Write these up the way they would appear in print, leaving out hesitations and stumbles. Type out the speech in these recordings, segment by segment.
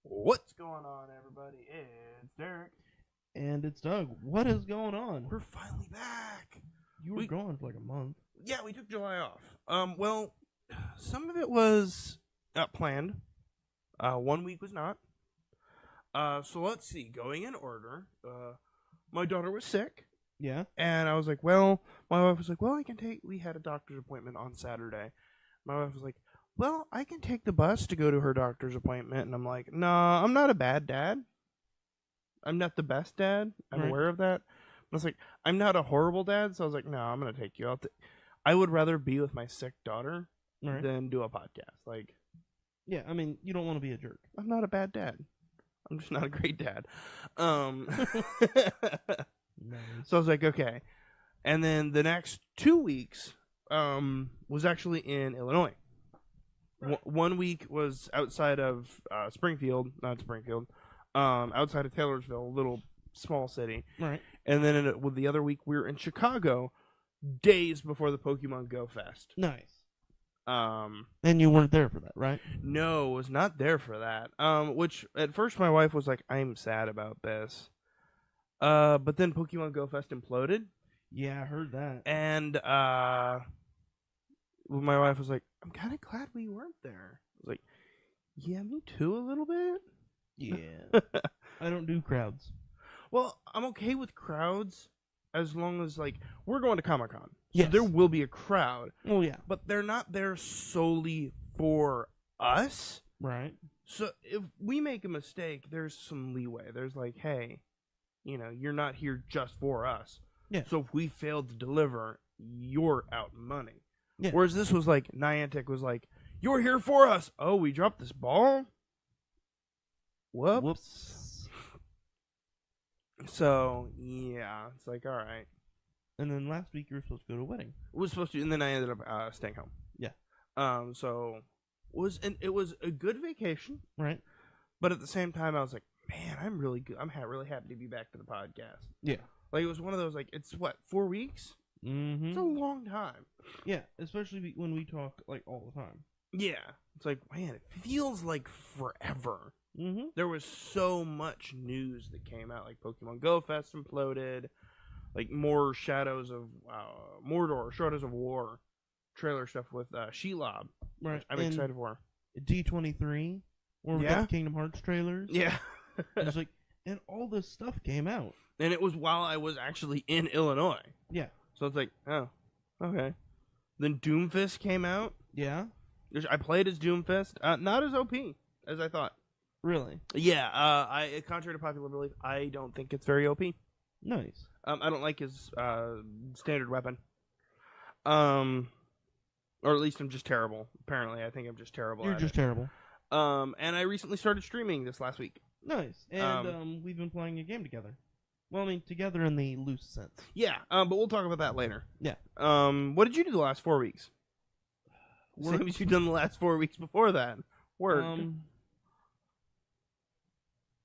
What's going on, everybody? It's Derrick. And it's Doug. What is going on? We're finally back. You were gone for like a month. Yeah, we took July off. Well, some of it was planned. 1 week was not. So let's see. Going in order, my daughter was sick. Yeah. And I was like, well, my wife was like, well, we had a doctor's appointment on Saturday. My wife was like, well, I can take the bus to go to her doctor's appointment. And I'm like, no, I'm not a bad dad. I'm not the best dad. I'm aware of that. I was like, I'm not a horrible dad. So I was like, no, I'm going to take you out. I would rather be with my sick daughter than do a podcast. Like, yeah, I mean, you don't want to be a jerk. I'm not a bad dad. I'm just not a great dad. Nice. So I was like, okay. And then the next 2 weeks was actually in Illinois. Right. 1 week was outside of outside of Taylorsville, a little small city. Right. And then with the other week, we were in Chicago days before the Pokemon Go Fest. Nice. And you weren't there for that, right? No, was not there for that. Which at first my wife was like, I'm sad about this. But then Pokemon Go Fest imploded. Yeah, I heard that. And my wife was like, I'm kind of glad we weren't there. I was like, yeah, me too, a little bit. Yeah. I don't do crowds. Well, I'm okay with crowds as long as, like, we're going to Comic-Con. So yes. There will be a crowd. Oh, yeah. But they're not there solely for us. Right. So if we make a mistake, there's some leeway. There's like, hey, you're not here just for us. Yeah. So if we failed to deliver, you're out money. Yeah. Whereas this was like, Niantic was like, you're here for us. Oh, we dropped this ball? Whoops. So, yeah, it's like, all right. And then last week you were supposed to go to a wedding. It was supposed to, and then I ended up staying home. Yeah. So it was a good vacation. Right. But at the same time, I was like, man, I'm really good. I'm really happy to be back to the podcast. Yeah. Like, it was one of those, like, it's what, 4 weeks? Mm-hmm. It's a long time. Yeah, especially when we talk, like, all the time. Yeah. It's like, man, it feels like forever. Mm-hmm. There was so much news that came out, like Pokemon Go Fest imploded, like more Shadows of Mordor, Shadows of War trailer stuff with Shelob, right? Which I'm excited for. D23, where we got Kingdom Hearts trailers. Yeah. It's like, and all this stuff came out. And it was while I was actually in Illinois. Yeah. So it's like, oh, okay. Then Doomfist came out. Yeah. I played as Doomfist. Not as OP as I thought. Really? Yeah. Contrary to popular belief, I don't think it's very OP. Nice. I don't like his standard weapon. Or at least I'm just terrible. Apparently, I think I'm just terrible. You're just terrible. And I recently started streaming this last week. Nice. And we've been playing a game together. Well, I mean, together in the loose sense. Yeah. But we'll talk about that later. Yeah. What did you do the last 4 weeks? Worked. Same as you've done the last 4 weeks before that. Worked.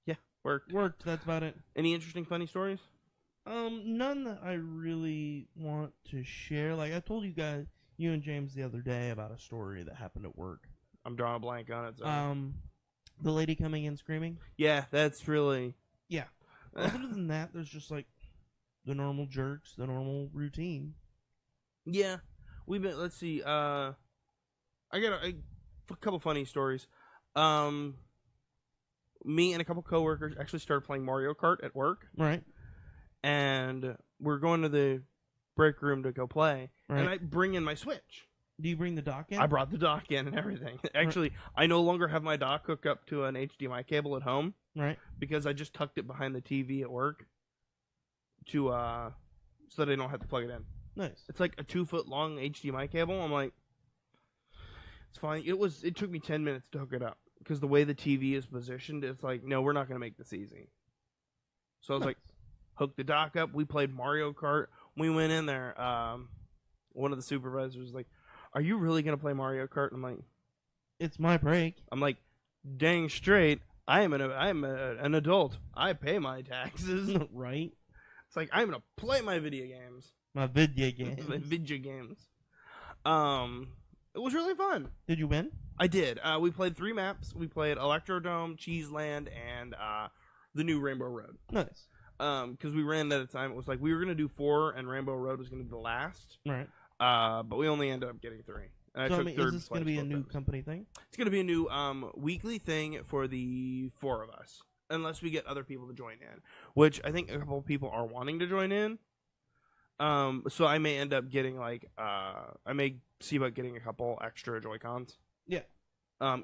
Yeah, worked. Worked, that's about it. Any interesting, funny stories? None that I really want to share. Like, I told you and James the other day about a story that happened at work. I'm drawing a blank on it. So. The lady coming in screaming? Yeah, that's really... Yeah. Other than that, there's just, like, the normal jerks, the normal routine. Yeah. Let's see, I got a couple funny stories. Me and a couple coworkers actually started playing Mario Kart at work. Right. And we're going to the break room to go play. Right. And I bring in my Switch. Do you bring the dock in? I brought the dock in and everything. Actually, I no longer have my dock hooked up to an HDMI cable at home. Right. Because I just tucked it behind the TV at work to so that I don't have to plug it in. Nice. It's like a 2-foot long HDMI cable. I'm like, it's fine. It took me 10 minutes to hook it up because the way the TV is positioned, it's like, no, we're not going to make this easy. So I was like, hook the dock up. We played Mario Kart. We went in there. One of the supervisors was like, are you really going to play Mario Kart? And I'm like, it's my break. I'm like, dang straight. I'm an adult. I pay my taxes. Right. It's like, I'm going to play my video games. My video games. My video games. It was really fun. Did you win? I did. We played 3 maps. We played Electrodome, Cheeseland, and the new Rainbow Road. Nice. Because we ran at a time. It was like we were gonna do 4, and Rainbow Road was gonna be the last. Right. But we only ended up getting 3. And So I I took mean, third is this going to place be a both new times. company thing? It's gonna be a new weekly thing for the 4 of us, unless we get other people to join in. Which I think a couple of people are wanting to join in. So I may end up getting I may see about getting a couple extra Joy-Cons. Yeah.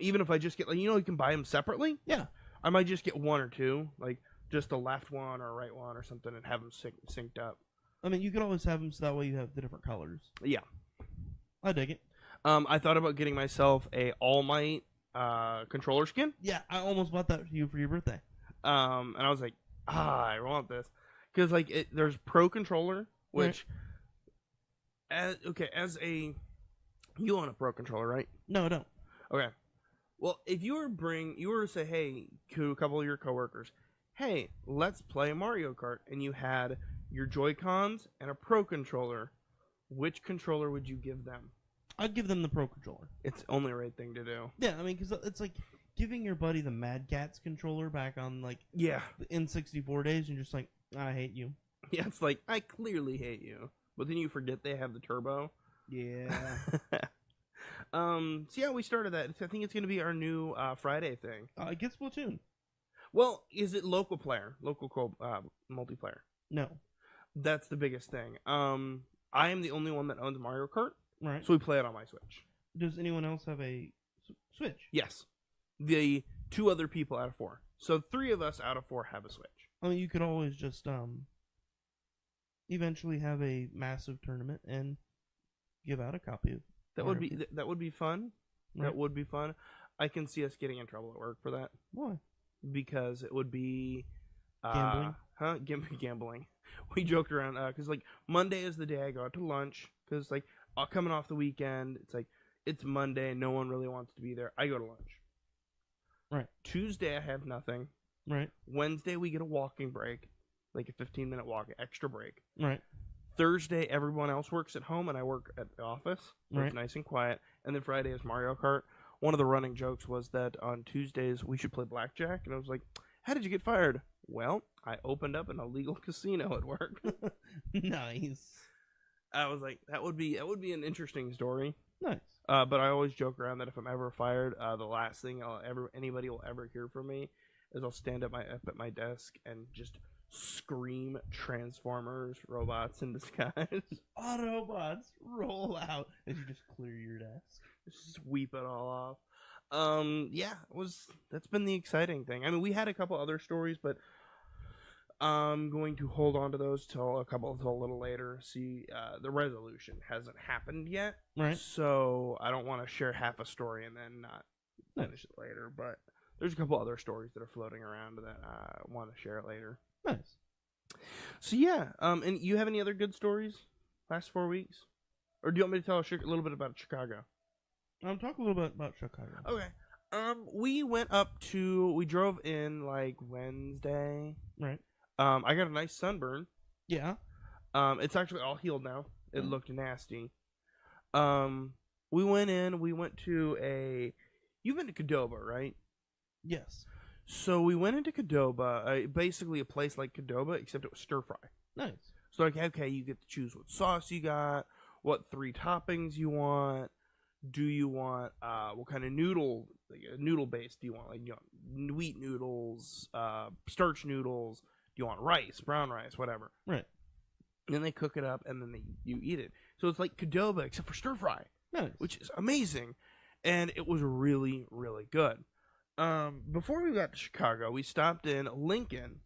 Even if I just get you can buy them separately. Yeah. I might just get 1 or 2, like just the left one or right one or something, and have them synced up. I mean, you could always have them so that way you have the different colors. Yeah. I dig it. I thought about getting myself a All Might controller skin. Yeah, I almost bought that for you for your birthday. And I was like, I want this because there's Pro Controller, which, you own a Pro Controller, right? No, I don't. Okay. Well, if you were to say, hey, to a couple of your coworkers, hey, let's play Mario Kart, and you had your Joy-Cons and a Pro Controller, which controller would you give them? I'd give them the Pro Controller. It's the only right thing to do. Yeah, I mean, because it's like giving your buddy the Mad Catz controller back on the N64 days, and you're just like, I hate you. Yeah, it's like, I clearly hate you. But then you forget they have the turbo. Yeah. So yeah, we started that. I think it's going to be our new Friday thing. Get Splatoon. Well, is it local multiplayer? No. That's the biggest thing. I am the only one that owns Mario Kart, Right. so we play it on my Switch. Does anyone else have a Switch? Yes. The 2 other people out of 4. So 3 of us out of 4 have a Switch. I mean, you could always just eventually have a massive tournament and give out a copy of That would be fun. Right. That would be fun. I can see us getting in trouble at work for that. Why? Because it would be Gambling? Gambling. We joked around because Monday is the day I go out to lunch because coming off the weekend, it's Monday, no one really wants to be there. I go to lunch. Right. Tuesday I have nothing. Right. Wednesday we get a walking break, like a 15-minute walk, extra break. Right. Thursday everyone else works at home and I work at the office. So Right. It's nice and quiet. And then Friday is Mario Kart. One of the running jokes was that on Tuesdays we should play blackjack, and I was like, "How did you get fired?" Well, I opened up an illegal casino at work. Nice. I was like, that would be an interesting story. Nice. But I always joke around that if I'm ever fired, the last thing anybody will ever hear from me is I'll stand up at my desk and just scream Transformers, robots in disguise. Autobots roll out as you just clear your desk. Just sweep it all off. That's been the exciting thing. I mean, we had a couple other stories, but I'm going to hold on to those till a little later. See, the resolution hasn't happened yet, Right. so I don't want to share half a story and then not finish it later. But there's a couple other stories that are floating around that I want to share it later. Nice. So yeah, and you have any other good stories last 4 weeks, or do you want me to tell a little bit about Chicago? Talk a little bit about Chicago. Okay. We drove in Wednesday. Right. I got a nice sunburn. Yeah. It's actually all healed now. It looked nasty. We went to you've been to Qdoba, right? Yes. So we went into Qdoba, basically a place like Qdoba, except it was stir fry. Nice. So okay, you get to choose what sauce you got, what 3 toppings you want. Do you want what kind of noodle base do you want? Wheat noodles, starch noodles. Do you want rice, brown rice, whatever? Right. And then they cook it up, and then you eat it. So it's like Qdoba, except for stir fry, Nice. which is amazing, and it was really, really good. Before we got to Chicago, we stopped in Lincoln,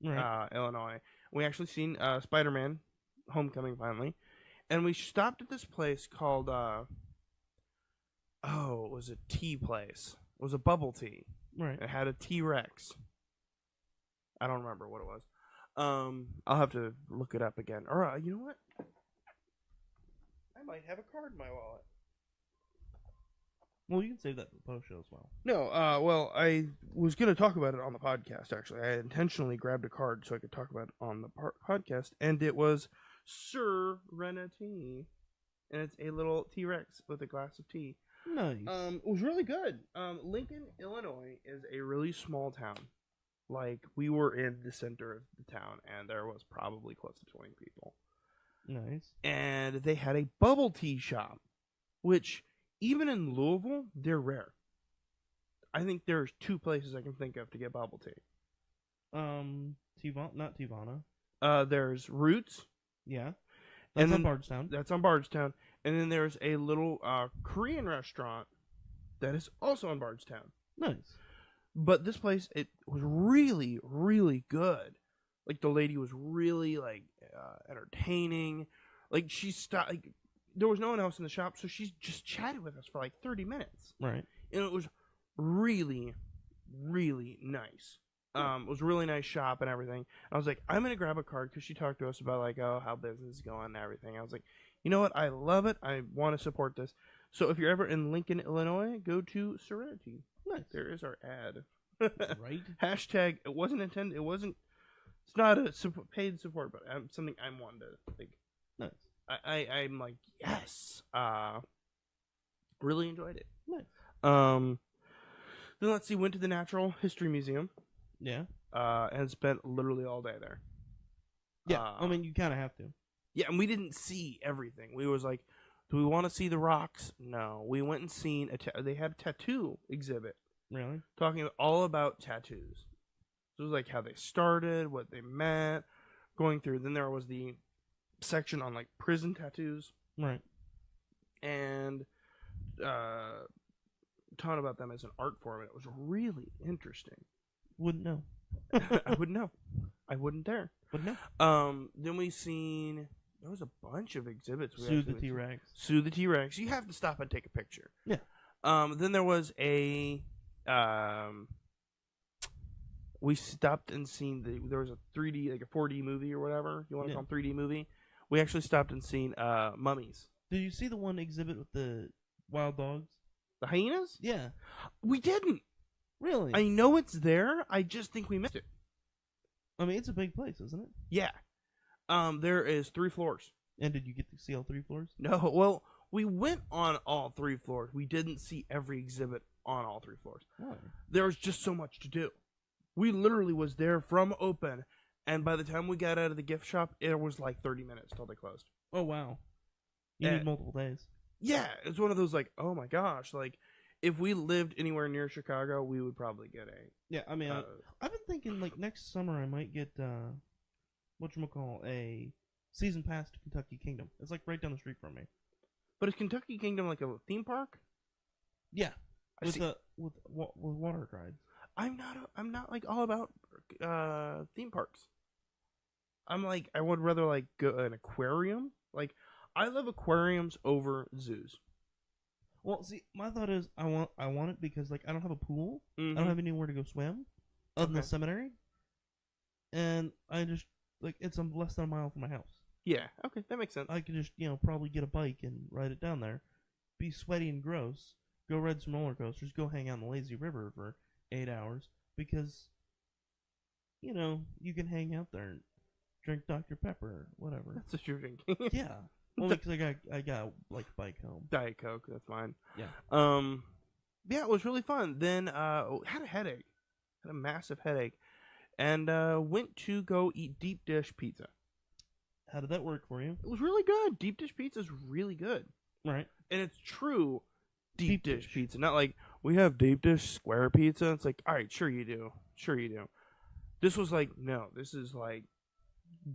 Right. Illinois. We actually seen Spider-Man: Homecoming finally, and we stopped at this place called it was a tea place. It was a bubble tea. Right. It had a T-Rex. I don't remember what it was. I'll have to look it up again. Or you know what? I might have a card in my wallet. Well, you can save that for the post show as well. No, well, I was going to talk about it on the podcast, actually. I intentionally grabbed a card so I could talk about it on the podcast, and it was Serenity. And it's a little T-Rex with a glass of tea. Nice. It was really good. Lincoln, Illinois is a really small town. Like, we were in the center of the town, and there was probably close to 20 people. Nice. And they had a bubble tea shop, which, even in Louisville, they're rare. I think there's 2 places I can think of to get bubble tea. Not Tivana. There's Roots. Yeah. That's and on then, Bardstown. That's on Bardstown. And then there's a little Korean restaurant that is also on Bardstown. Nice. But this place, it was really, really good. Like, the lady was really, like, entertaining. Like, she stopped. Like, there was no one else in the shop, so she just chatted with us for, like, 30 minutes. Right. And it was really, really nice. It was a really nice shop and everything. And I was like, I'm going to grab a card, because she talked to us about, like, how business is going and everything. I was like, you know what? I love it. I want to support this. So if you're ever in Lincoln, Illinois, go to Serenity. Nice. There is our ad. Right. Hashtag, it wasn't intended, it's not a paid support, but something I'm wanting to, like, Nice. I'm like, yes. Really enjoyed it. Nice. Then let's see, went to the Natural History Museum. Yeah. And spent literally all day there. Yeah. I mean, you kind of have to. Yeah, and we didn't see everything. We was like, do we want to see the rocks? No. We went and seen, they had a tattoo exhibit. Really? Talking all about tattoos. So it was like how they started, what they meant, going through. Then there was the section on, like, prison tattoos. Right. And taught about them as an art form. And it was really interesting. Wouldn't know. I wouldn't know. I wouldn't dare. Wouldn't know. Then we seen, there was a bunch of exhibits. Sue the T-Rex. Sue the T-Rex. You have to stop and take a picture. Yeah. Then there was a, we stopped and seen, there was a 3D, like a 4D movie or whatever, you want to call them, 3D movie. We actually stopped and seen mummies. Did you see the one exhibit with the wild dogs? The hyenas? Yeah. We didn't. Really? I know it's there. I just think we missed it. I mean, it's a big place, isn't it? Yeah. There is 3 floors. And did you get to see all 3 floors? No. Well, we went on all 3 floors. We didn't see every exhibit on all 3 floors. Why? There was just so much to do. We literally was there from open, and by the time we got out of the gift shop, it was like 30 minutes till they closed. Oh, wow. You need multiple days. Yeah, it's one of those, like, oh my gosh, like, if we lived anywhere near Chicago, we would probably get a... Yeah, I mean, I've been thinking, like, next summer I might get, whatchamacall, a season pass to Kentucky Kingdom. It's, like, right down the street from me. But is Kentucky Kingdom like a theme park? Yeah, with water rides. I'm not like all about theme parks. I'm like, I would rather like go an aquarium. Like, I love aquariums over zoos. Well, see, my thought is I want it because, like, I don't have a pool. Mm-hmm. I don't have anywhere to go swim other than the seminary. And I just, like, it's less than a mile from my house. Yeah, okay, that makes sense. I could just, probably get a bike and ride it down there, be sweaty and gross, go ride some roller coasters, go hang out in the lazy river for 8 hours, because, you can hang out there and drink Dr. Pepper or whatever. That's what you're drinking. Yeah. Well, because I got like bike home. Diet Coke, that's fine. Yeah. Yeah, it was really fun. Then had a headache. Had a massive headache. And went to go eat deep dish pizza. How did that work for you? It was really good. Deep dish pizza is really good. Right. And it's true deep dish pizza. Not like, we have deep dish square pizza. It's like, all right, sure you do. Sure you do. This was like, no, this is like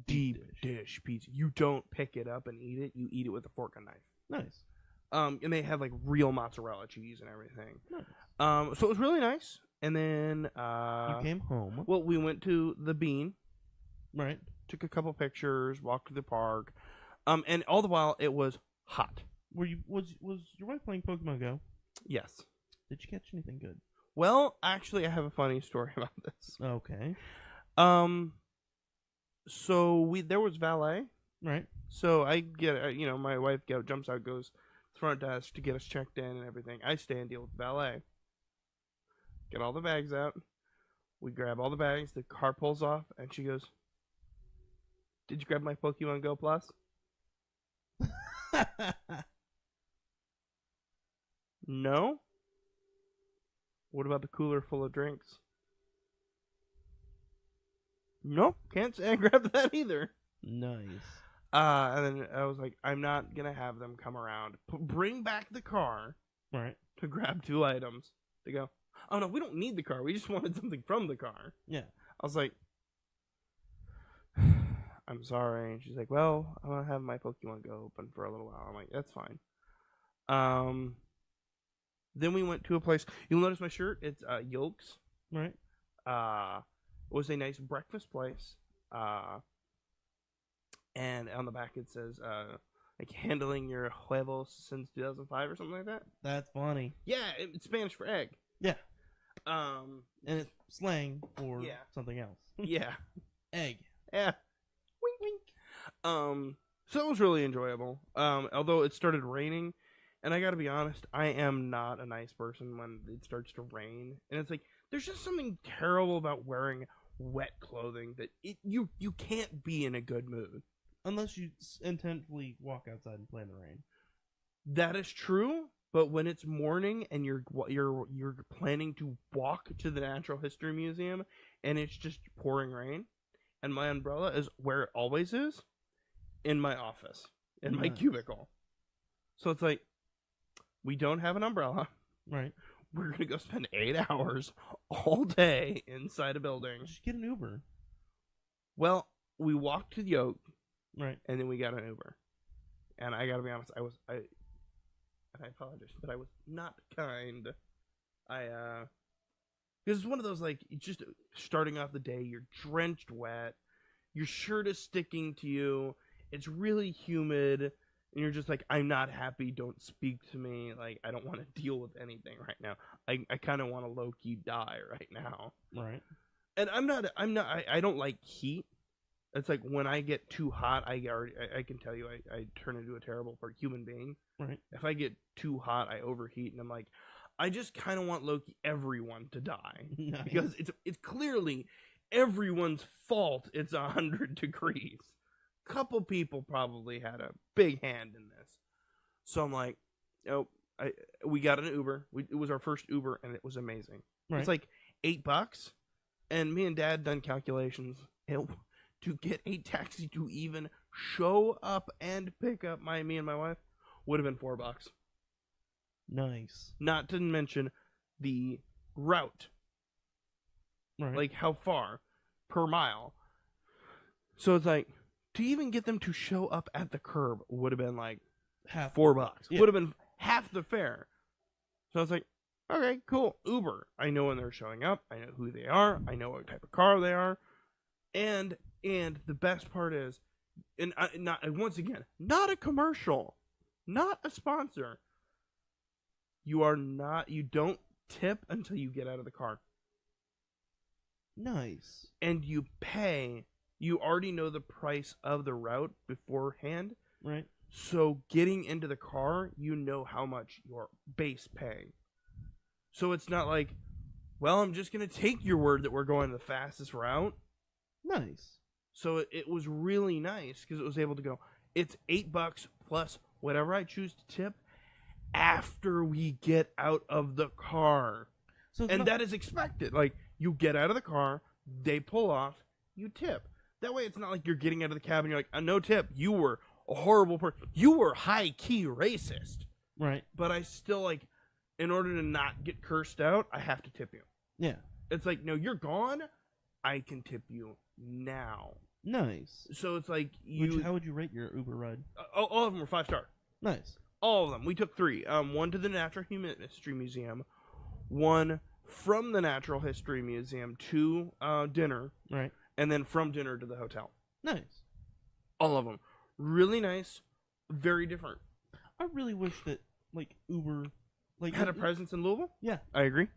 deep dish pizza. You don't pick it up and eat it. You eat it with a fork and knife. Nice. And they have like real mozzarella cheese and everything. Nice. So it was really nice. And then you came home. Well, we went to the Bean. Right. Took a couple pictures, walked to the park. And all the while it was hot. Was your wife playing Pokemon Go? Yes. Did you catch anything good? Well, actually I have a funny story about this. Okay. So there was valet. Right. So I get, my wife jumps out, goes to the front desk to get us checked in and everything. I stay and deal with valet. Get all the bags out. We grab all the bags. The car pulls off, and she goes, "Did you grab my Pokemon Go Plus?" No. What about the cooler full of drinks? Nope, can't say I grabbed that either. Nice. And then I was like, I'm not gonna have them come around. Bring back the car Right. to grab 2 items. To go, oh no, we don't need the car. We just wanted something from the car. Yeah. I was like, I'm sorry. And she's like, well, I'm gonna have my Pokemon Go open for a little while. I'm like, that's fine. Then we went to a place. You'll notice my shirt. It's Yolks. Right. It was a nice breakfast place. And on the back it says, like, handling your huevos since 2005 or something like that. That's funny. Yeah, it's Spanish for egg. Yeah. And it's slang for Yeah. something else. Yeah. Egg. Yeah. Wink, wink. So it was really enjoyable. Although it started raining, and I gotta be honest, I am not a nice person when it starts to rain. And it's like, there's just something terrible about wearing wet clothing that you can't be in a good mood. Unless you intentionally walk outside and play in the rain. That is true, but when it's morning and you're planning to walk to the Natural History Museum and it's just pouring rain, and my umbrella is where it always is, in my office, in my cubicle. So it's like, we don't have an umbrella. Right. We're gonna go spend 8 hours all day inside a building. Just get an Uber. Well, we walked to the Oak. Right. And then we got an Uber. And I gotta be honest, I apologize, but I was not kind. Because it's one of those, like, just starting off the day, you're drenched wet, your shirt is sticking to you, it's really humid, and you're just like, I'm not happy, don't speak to me, like, I don't want to deal with anything right now. I kind of want to low-key die right now. Right. And I don't like heat. It's like, when I get too hot, I can tell you, I turn into a terrible human being. Right. If I get too hot, I overheat, and I'm like, I just kind of want Loki everyone to die. Nice. Because it's clearly everyone's fault it's 100 degrees. Couple people probably had a big hand in this. So I'm like, we got an Uber. It was our first Uber, and it was amazing. Right. It's like $8, and me and Dad done calculations. To get a taxi to even show up and pick up me and my wife would have been $4. Nice. Not to mention the route. Right. Like, how far per mile. So it's like, to even get them to show up at the curb would have been like half $4. Yeah. Would have been half the fare. So it's like, okay, cool. Uber. I know when they're showing up. I know who they are. I know what type of car they are. And the best part is, and once again, not a commercial, not a sponsor. You don't tip until you get out of the car. Nice. And you pay. You already know the price of the route beforehand. Right. So getting into the car, you know how much you're base paying. So it's not like, well, I'm just going to take your word that we're going the fastest route. Nice. So it was really nice because it was able to go, it's $8 plus whatever I choose to tip after we get out of the car. And that is expected. Like, you get out of the car, they pull off, you tip. That way it's not like you're getting out of the cab and you're like, no tip, you were a horrible person. You were high-key racist. Right. But I still, like, in order to not get cursed out, I have to tip you. Yeah. It's like, no, you're gone, I can tip you now. Nice. So it's like, How would you rate your Uber ride? All of them were 5-star. Nice. All of them. We took 3. One to the Natural History Museum, one from the Natural History Museum to dinner, Right. and then from dinner to the hotel. Nice. All of them. Really nice, very different. I really wish that, like, Uber, like, Had a presence in Louisville? Yeah. I agree.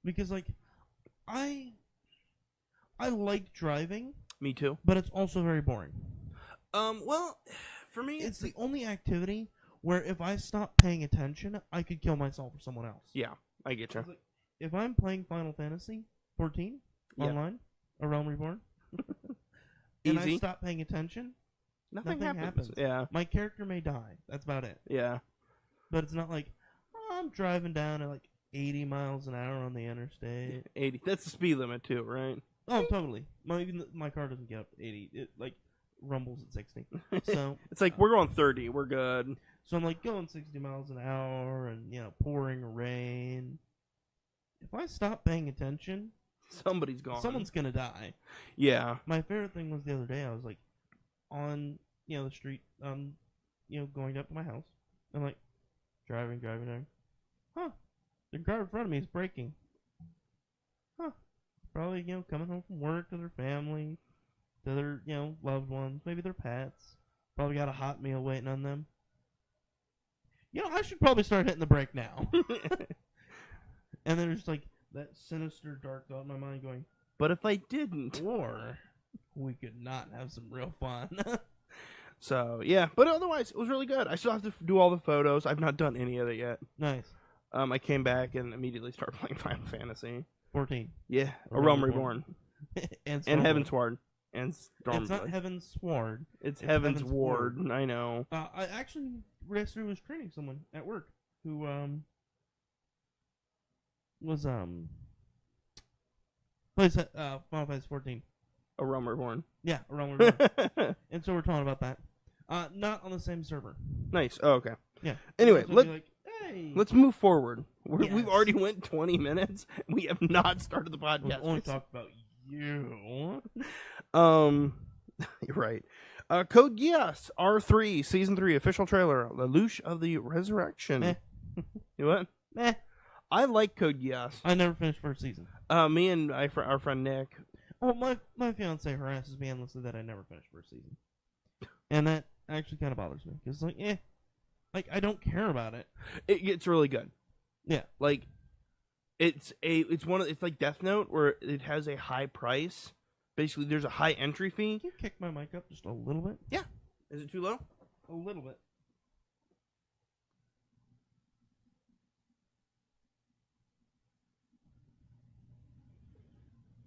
Because, like, I like driving. Me too. But it's also very boring. Well, for me, it's the only activity where if I stop paying attention, I could kill myself or someone else. Yeah, I get you. Like, if I'm playing Final Fantasy 14 online, A Realm Reborn, and I stop paying attention, nothing happens. Yeah. My character may die. That's about it. Yeah. But it's not like, I'm driving down at like 80 miles an hour on the interstate. 80. That's the speed limit too, right? Oh, totally. My car doesn't get up to 80. It like rumbles at 60. So it's like we're going 30. We're good. So I'm like going 60 miles an hour and, pouring rain. If I stop paying attention, somebody's gone. Someone's going to die. Yeah. My favorite thing was the other day, I was like on, the street, going up to my house. I'm like driving. Huh. The car in front of me is braking. Huh. Probably, coming home from work to their family, to their, loved ones, maybe their pets. Probably got a hot meal waiting on them. I should probably start hitting the brake now. And there's like that sinister dark thought in my mind going, but if I didn't, or we could not have some real fun. So, yeah. But otherwise, it was really good. I still have to do all the photos. I've not done any of it yet. Nice. I came back and immediately started playing Final Fantasy. 14. Yeah. A Realm Reborn. and Heaven's Ward. And Stormblood. It's not Heaven's Sword. It's Heaven's Ward. I know. I actually yesterday was training someone at work who was plays Final Fantasy 14. A Realm Reborn. Yeah, a Realm Reborn. And so we're talking about that. Not on the same server. Nice. Oh, okay. Yeah. Anyway, hey. let's move forward. Yes. We've already went 20 minutes. We have not started the podcast. We've only talked about you. You're right. Code Geass R3 Season 3 official trailer. Lelouch of the Resurrection. You what? I like Code Geass. I never finished first season. Me and our friend Nick. Oh, my fiance harasses me endlessly that I never finished first season, and that actually kind of bothers me because I don't care about it. It gets really good. Yeah, like it's like Death Note where it has a high price. Basically, there's a high entry fee. Can you kick my mic up just a little bit? Yeah. Is it too low? A little bit.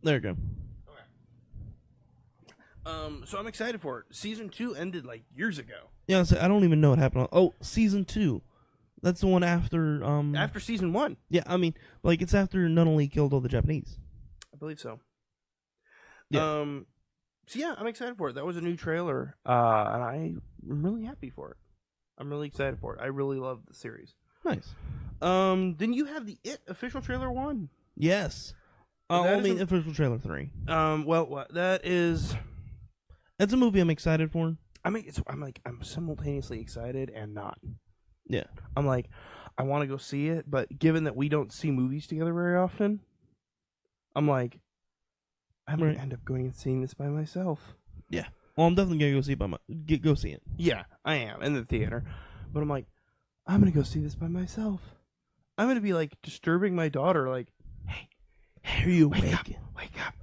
There you go. Okay. So I'm excited for it. Season 2 ended like years ago. Yeah, I don't even know what happened. Oh, Season 2. That's the one after After Season 1. Yeah, I mean, it's after not only killed all the Japanese. I believe so. Yeah. So yeah, I'm excited for it. That was a new trailer, and I'm really happy for it. I'm really excited for it. I really love the series. Nice. Then you have the It official trailer 1. Yes. Official trailer 3. That is. That's a movie I'm excited for. I'm simultaneously excited and not. Yeah. I'm like, I want to go see it, but given that we don't see movies together very often, I'm like, I'm gonna end up going and seeing this by myself. Yeah. Well, I'm definitely gonna go see it. Yeah, I am in the theater, but I'm like, I'm gonna go see this by myself. I'm gonna be like disturbing my daughter, like, hey, are you wake awake? Wake up,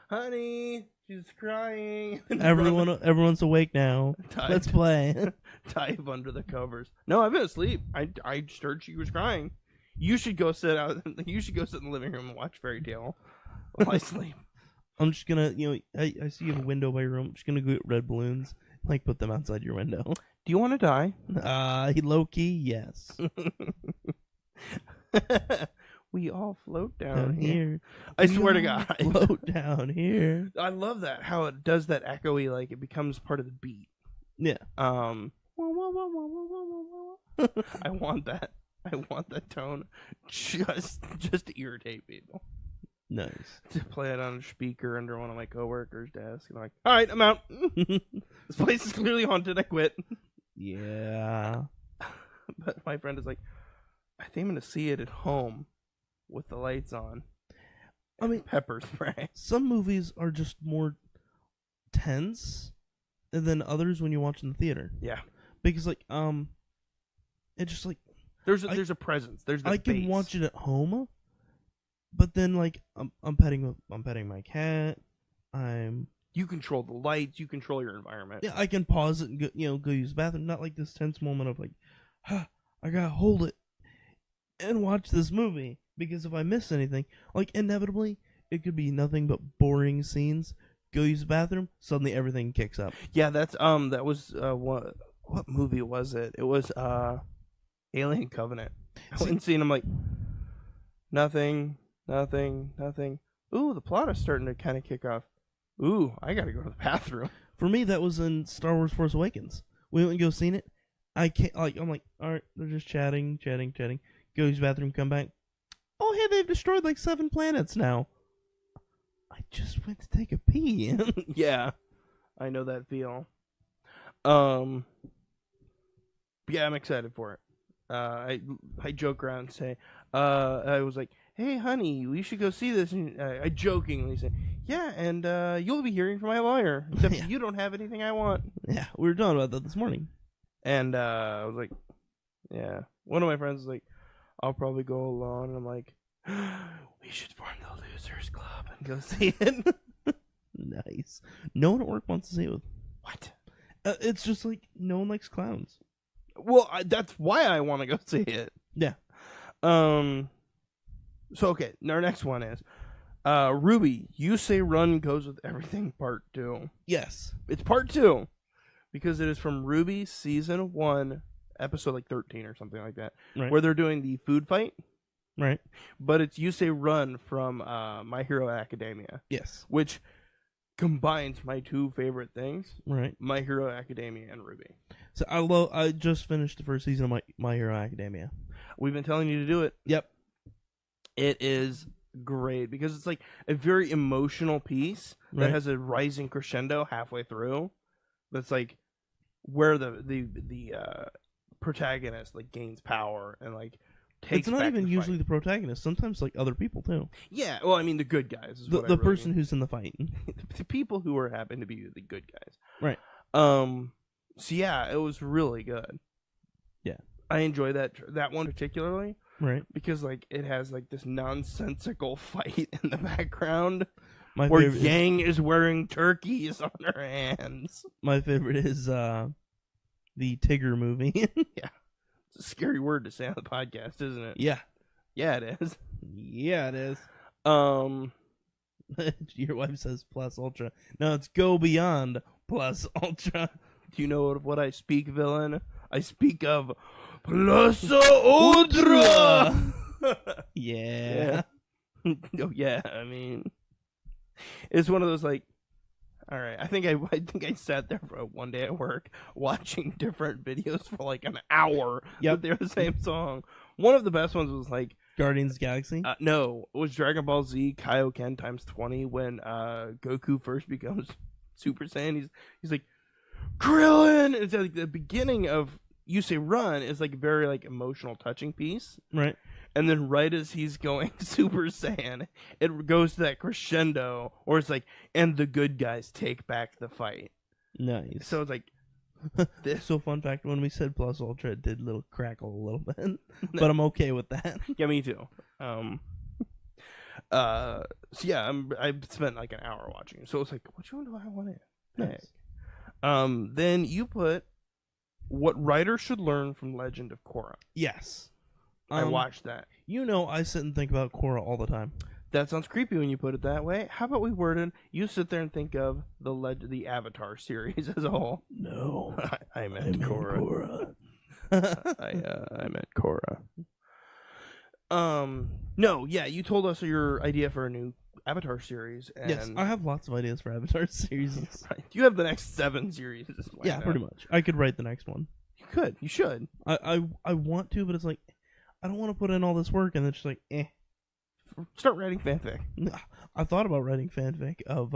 honey, she's crying. Everyone's awake now. Let's play. Dive under the covers. No, I've been asleep. I just heard she was crying. You should go sit You should go sit in the living room and watch Fairy Tale while I sleep. I'm just gonna, I see you have a window by your room. I'm just gonna go get red balloons, put them outside your window. Do you want to die? Low key, yes. We all float down here. I swear to God. Float down here. I love that, how it does that echoey, like it becomes part of the beat. Yeah. I want that. I want that tone just to irritate people. Nice. To play it on a speaker under one of my coworkers' desks. And I'm like, all right, I'm out. This place is clearly haunted. I quit. Yeah. But my friend is like, I think I'm going to see it at home with the lights on. I mean, pepper spray. Some movies are just more tense than others when you watch in the theater. Yeah. Because, it's just like... There's a presence. There's the I can base. watch it at home, but then, I'm petting my cat. You control the lights. You control your environment. Yeah, I can pause it and go use the bathroom. Not like this tense moment of I gotta hold it and watch this movie, because if I miss anything, inevitably it could be nothing but boring scenes. Go use the bathroom, suddenly everything kicks up. Yeah, that was what movie was it? It was Alien Covenant. I went and seen. I'm like, nothing. Ooh, the plot is starting to kind of kick off. Ooh, I gotta go to the bathroom. For me, that was in Star Wars Force Awakens. We went and go seen it. I can't, I'm like, all right, they're just chatting. Go to his bathroom, come back. Oh, hey, they've destroyed like 7 planets now. I just went to take a pee. Yeah, I know that feel. Yeah, I'm excited for it. I joke around and say, I was like, hey, honey, we should go see this. And I jokingly say, yeah, and you'll be hearing from my lawyer. Except you don't have anything I want. Yeah, we were talking about that this morning. And I was like, yeah. One of my friends was like, I'll probably go alone. And I'm like, we should form the Losers Club and go see it. Nice. No one at work wants to see it with. What? It's just like no one likes clowns. Well, that's why I want to go see it. Yeah. So, okay, our next one is Ruby, You Say Run Goes With Everything, Part 2. Yes. It's Part 2 because it is from Ruby Season 1, Episode like 13 or something like that, right, where they're doing the food fight. Right. But it's You Say Run from My Hero Academia. Yes. Which combines my two favorite things. Right. My Hero Academia and Ruby. So I just finished the first season of My Hero Academia. We've been telling you to do it. Yep. It is great because it's like a very emotional piece that has a rising crescendo halfway through. That's like where the protagonist like gains power and like takes. It's not back even the usually fight. the protagonist. Sometimes like other people too. Yeah, well, I mean the good guys. Is The what I really person mean. who's in the fight. The people who are happen to be the good guys. Right. So yeah, it was really good. Yeah. I enjoy that one particularly. Right. Because like it has like this nonsensical fight in the background. My where favorite Yang is wearing turkeys on her hands. My favorite is the Tigger movie. Yeah. It's a scary word to say on the podcast, isn't it? Yeah. Yeah, it is. Yeah, it is. Your wife says plus ultra. No, it's go beyond plus ultra. Do you know of what I speak, villain? I speak of plus ultra. Yeah. Oh yeah, I mean, it's one of those like, all right. I think I sat there for one day at work watching different videos for like an hour. Yep. But they're the same song. One of the best ones was like Guardians of the Galaxy. No, it was Dragon Ball Z Kaioken times 20 when Goku first becomes Super Saiyan. He's like Krillin. It's like the beginning of You Say Run is like a very like emotional, touching piece. Right. And then right as he's going Super Saiyan, it goes to that crescendo, or it's like, and the good guys take back the fight. Nice. So it's like, this. So fun fact, when we said plus ultra, it did little crackle a little bit, but I'm okay with that. Yeah, me too. So yeah, I've spent like an hour watching it. So it's like, which one do I want to pick? Nice. Then you put what writers should learn from Legend of Korra. Yes. I watched that. You know, I sit and think about Korra all the time. That sounds creepy when you put it that way. How about we word it? You sit there and think of the Avatar series as a whole. No, I meant Korra. I meant Korra. No, yeah, you told us your idea for a new Avatar series. And yes, I have lots of ideas for Avatar series. Right. You have the next 7 series. Yeah, pretty much. I could write the next one. You could. You should. I want to, but it's like, I don't want to put in all this work, and it's just like, eh. Start writing fanfic. I thought about writing fanfic of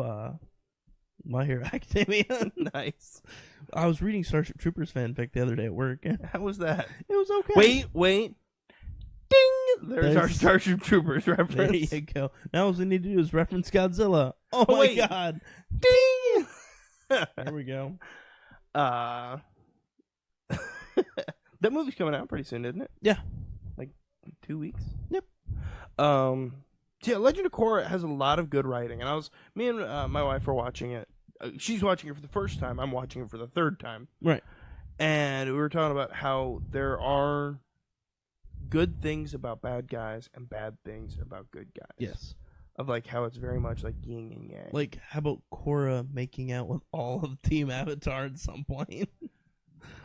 My Hero Academia. Nice. I was reading Starship Troopers fanfic the other day at work. How was that? It was okay. Wait. Ding! There's our Starship Troopers reference. There you go. Now all we need to do is reference Godzilla. Oh my wait. god. Ding! There we go. That movie's coming out pretty soon, isn't it? Yeah. Like 2 weeks? Yep. Yeah, Legend of Korra has a lot of good writing, and me and my wife were watching it. She's watching it for the first time. I'm watching it for the third time. Right. And we were talking about how there are good things about bad guys and bad things about good guys. Yes. Of like how it's very much like yin and yang. Like, how about Korra making out with all of Team Avatar at some point?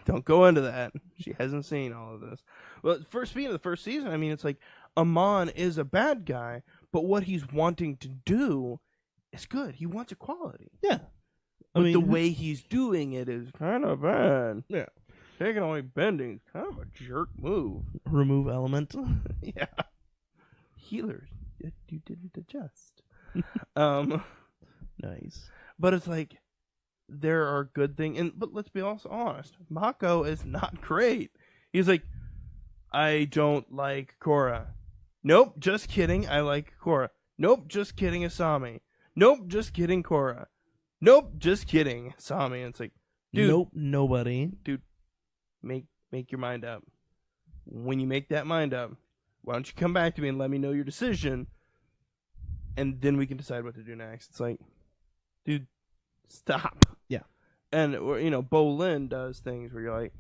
Don't go into that. She hasn't seen all of this. Well, speaking of the first season, I mean, it's like Amon is a bad guy, but what he's wanting to do is good. He wants equality. Yeah. But the way he's doing it is kind of bad. Yeah. Taking away bending is kind of a jerk move. Remove element. Yeah. Healers, you didn't adjust. Nice. But it's like, there are good things, but let's be also honest. Mako is not great. He's like, I don't like Korra. Nope, just kidding. I like Korra. Nope, just kidding, Asami. Nope, just kidding, Korra. Nope, just kidding, Asami. And it's like, dude, nope, nobody. Dude, make your mind up. When you make that mind up, why don't you come back to me and let me know your decision, and then we can decide what to do next. It's like, dude, stop. Yeah. And, Bolin does things where you're like,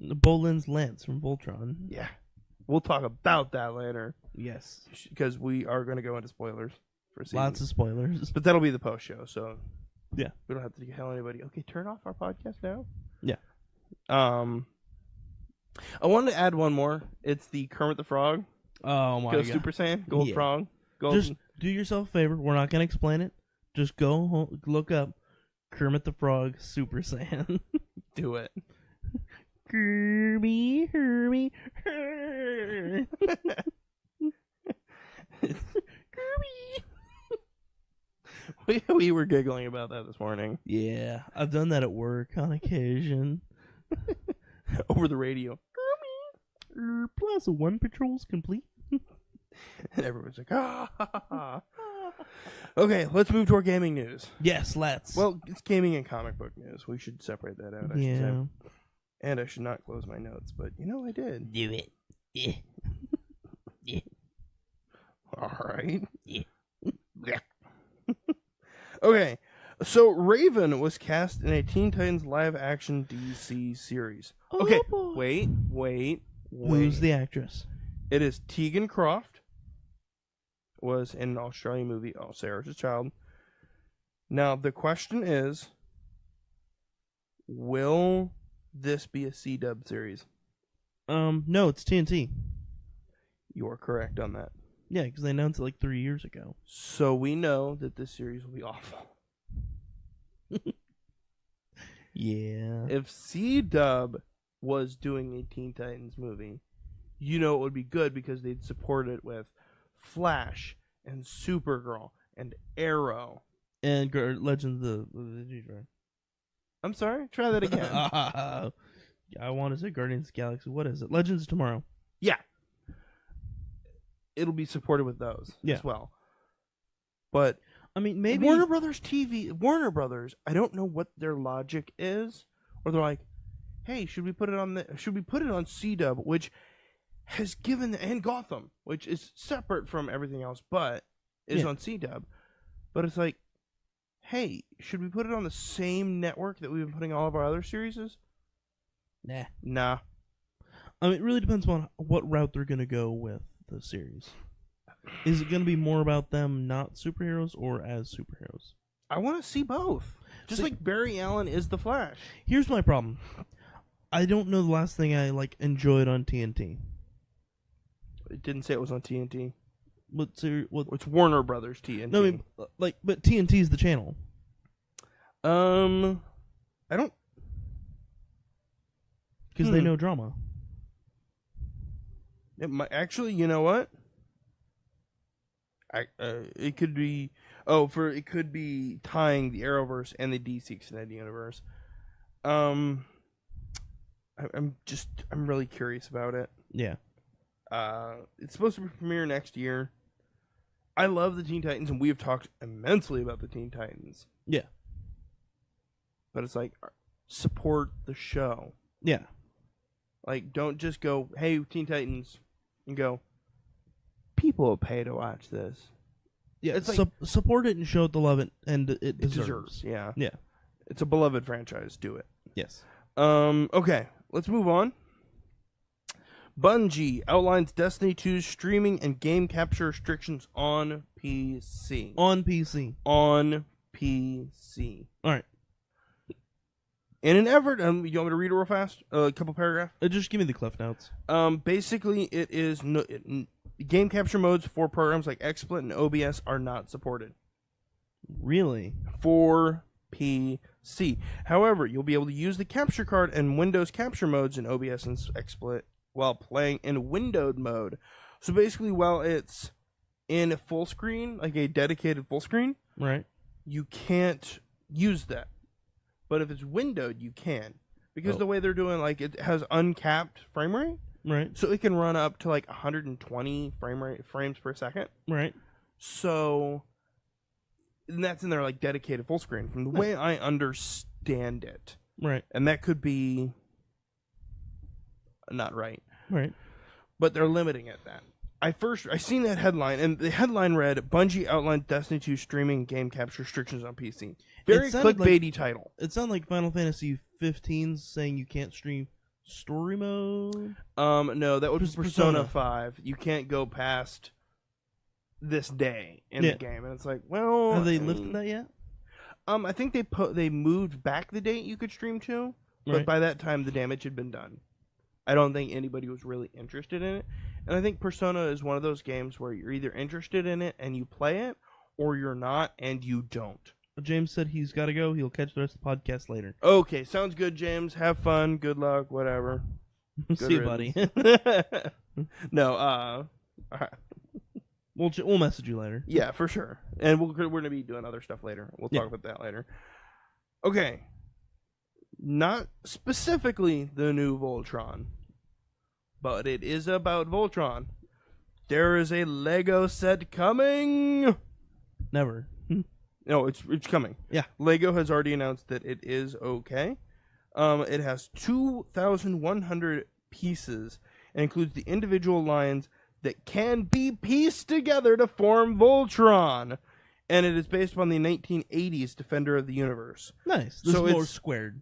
Bolin's Lance from Voltron. yeah. We'll talk about that later. Yes. Because we are going to go into spoilers for season. Lots of spoilers. But that'll be the post show, so yeah. We don't have to tell anybody, okay, turn off our podcast now. Yeah. I wanted to add one more. It's the Kermit the Frog. Oh my god. Super Saiyan, Gold Yeah. Frog. Golden. Just do yourself a favor. We're not going to explain it. Just go look up Kermit the Frog Super Saiyan. Do it. Kirby, Herbie, Kirby. We were giggling about that this morning. Yeah, I've done that at work on occasion. Over the radio. Kirby. Plus one patrol's complete. And everyone's like, ah, ha, ha, ha. Okay, let's move to our gaming news. Yes, let's. Well, it's gaming and comic book news. We should separate that out, I should yeah. say. And I should not close my notes, but I did. Do it. Yeah. Yeah. All right. Yeah. Okay, so Raven was cast in a Teen Titans live-action DC series. Okay, boy. wait. Who's the actress? It is Tegan Croft. Was in an Australian movie, Oh, Sarah's a Child. Now, the question is, will this be a C-dub series? No, it's TNT. You are correct on that. Yeah, because they announced it like 3 years ago. So we know that this series will be awful. Yeah. If C-dub was doing a Teen Titans movie, it would be good because they'd support it with Flash and Supergirl and Arrow. And Legends of the Future. I'm sorry? Try that again. I want to say Guardians of the Galaxy. What is it? Legends of Tomorrow. Yeah. It'll be supported with those as well. But I mean, maybe Warner Brothers, I don't know what their logic is. Or they're like, hey, should we put it on C-dub, which has given, and Gotham, which is separate from everything else, but is on C-dub. But it's like, hey, should we put it on the same network that we've been putting all of our other series? Nah. I mean, it really depends on what route they're going to go with the series. Is it going to be more about them not superheroes or as superheroes? I want to see both. Just like Barry Allen is the Flash. Here's my problem. I don't know the last thing I enjoyed on TNT. It didn't say it was on TNT. It's Warner Brothers TNT. No, I mean, but TNT's the channel. I don't. Because they know drama. Actually, you know what? It could be. It could be tying the Arrowverse and the DC Extended Universe. I'm really curious about it. Yeah. It's supposed to premiere next year. I love the Teen Titans, and we have talked immensely about the Teen Titans. Yeah. But it's like, support the show. Yeah. Like, don't just go, hey, Teen Titans, and go, people will pay to watch this. Yeah, it's like, support it and show it the love it deserves. Yeah. Yeah. It's a beloved franchise. Do it. Yes. Okay, let's move on. Bungie outlines Destiny 2's streaming and game capture restrictions on PC. On PC. On PC. All right. In an effort, you want me to read it real fast? A couple paragraphs? Just give me the cliff notes. Basically, it is game capture modes for programs like XSplit and OBS are not supported. Really? For PC. However, you'll be able to use the capture card and Windows capture modes in OBS and XSplit while playing in windowed mode. So basically, while it's in full screen, like a dedicated full screen, right, you can't use that. But if it's windowed, you can. Because the way they're doing, like, it has uncapped frame rate. Right. So it can run up to, like, 120 frames per second. Right. So, and that's in their, like, dedicated full screen. From the way I understand it. Right. And that could be not right. Right. But they're limiting it that. I seen that headline, and the headline read, Bungie outlined Destiny 2 streaming game capture restrictions on PC. Very clickbaity title. It sounded like Final Fantasy 15 saying you can't stream story mode. No, that would be Persona 5. You can't go past this day in the game, and it's like, well, have they lifted that yet? I think they moved back the date you could stream to, but by that time the damage had been done. I don't think anybody was really interested in it. And I think Persona is one of those games where you're either interested in it and you play it, or you're not and you don't. James said he's got to go. He'll catch the rest of the podcast later. Okay, sounds good, James. Have fun. Good luck. Whatever. See you, buddy. No, we'll message you later. Yeah, for sure. And we're going to be doing other stuff later. We'll talk about that later. Okay. Not specifically the new Voltron, but it is about Voltron. There is a Lego set coming. Never. No, it's coming. Yeah. Lego has already announced that it is okay. It has 2,100 pieces and includes the individual lines that can be pieced together to form Voltron. And it is based upon the 1980s Defender of the Universe. Nice. This is more squared.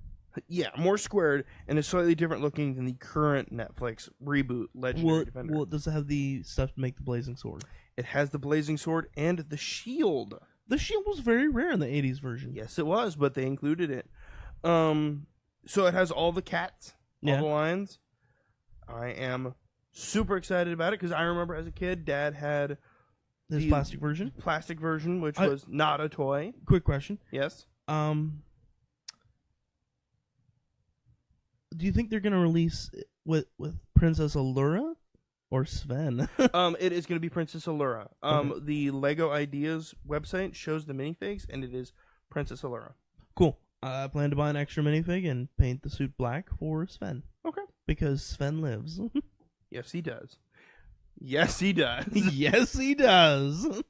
Yeah, more squared, and is slightly different looking than the current Netflix reboot, Legendary Defender. Well, does it have the stuff to make the blazing sword? It has the blazing sword and the shield. The shield was very rare in the 80s version. Yes, it was, but they included it. So it has all the cats, all the lines. I am super excited about it, because I remember as a kid, Dad had this plastic version, which was not a toy. Quick question. Yes. Do you think they're going to release it with Princess Allura or Sven? It is going to be Princess Allura. Okay. The Lego Ideas website shows the minifigs, and it is Princess Allura. Cool. I plan to buy an extra minifig and paint the suit black for Sven. Okay. Because Sven lives. Yes, he does. Yes, he does. Yes, he does.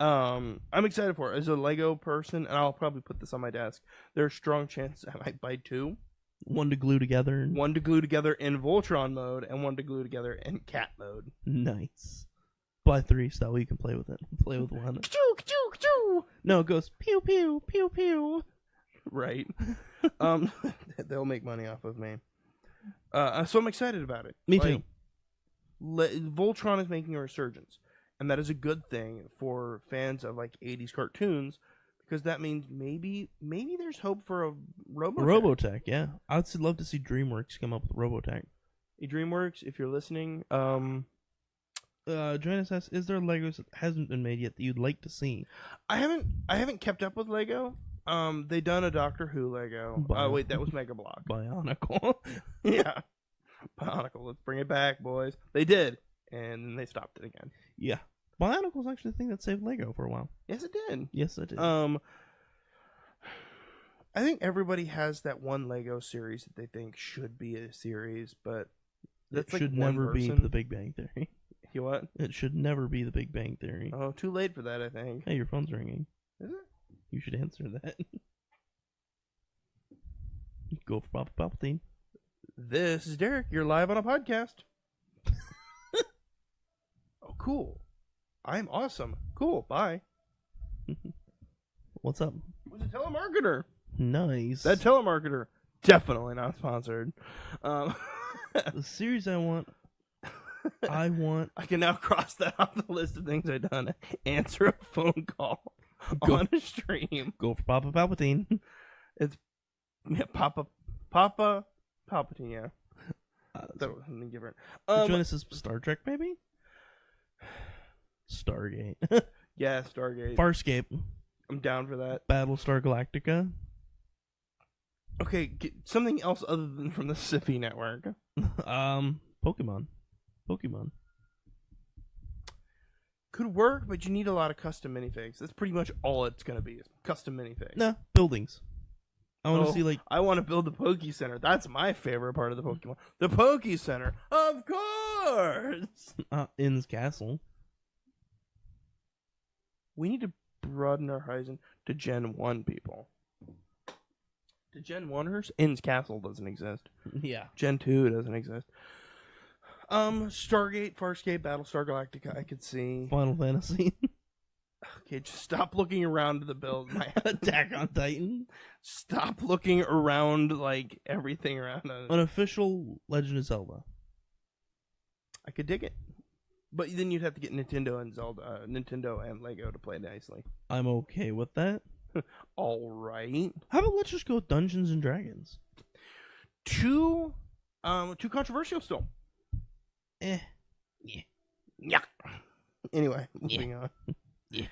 I'm excited for it. As a Lego person, and I'll probably put this on my desk, there's a strong chance I might buy two. One to glue together. One to glue together in Voltron mode, and one to glue together in cat mode. Nice. Buy three so that way you can play with it. Play with one. No, it goes pew pew pew pew. Right. They'll make money off of me. So I'm excited about it. Me too. Voltron is making a resurgence, and that is a good thing for fans of like 80s cartoons, because that means maybe there's hope for a Robotech. Yeah, I'd love to see DreamWorks come up with Robotech. Hey, DreamWorks, if you're listening, join us. Is there Legos that hasn't been made yet that you'd like to see? I haven't kept up with Lego. They done a Doctor Who Lego. Wait, that was Mega Block. Bionicle. Yeah. Bionicle. Let's bring it back, boys. They did, and then they stopped it again. Yeah. Bionicle was actually the thing that saved Lego for a while. Yes, it did. Yes, it did. I think everybody has that one Lego series that they think should be a series, but it should never be The Big Bang Theory. You what? It should never be The Big Bang Theory. Oh, too late for that, I think. Hey, your phone's ringing. Is it? You should answer that. Go for Papa Palpatine. This is Derek. You're live on a podcast. Oh, cool. I'm awesome. Cool. Bye. What's up? It was a telemarketer. Nice. That telemarketer. Definitely not sponsored. The series I want. I can now cross that off the list of things I've done. Answer a phone call on a stream. Go for Papa Palpatine. It's Yeah, Palpatine. Yeah, that was something different. join us as Star Trek, maybe. Stargate. Yeah, Stargate. Farscape. I'm down for that. Battlestar Galactica. Okay, something else other than from the Sippy network. Pokemon. Could work, but you need a lot of custom minifigs. That's pretty much all it's gonna be. Is custom minifigs. No, buildings. I want to see like I want to build the Poke Center. That's my favorite part of the Pokemon. The Poke Center, of course. Inn's Castle. We need to broaden our horizon to Gen 1 people. To Gen 1ers, Inn's Castle doesn't exist. Yeah. Gen 2 doesn't exist. Stargate, Farscape, Battlestar Galactica, I could see. Final Fantasy. Okay, just stop looking around the build. Attack on Titan. Stop looking around like everything around us. An official Legend of Zelda. I could dig it. But then you'd have to get Nintendo and Lego to play nicely. I'm okay with that. All right. How about let's just go with Dungeons and Dragons? Too controversial still. Yeah. Yeah. Anyway, moving Yeah. on. Yeah.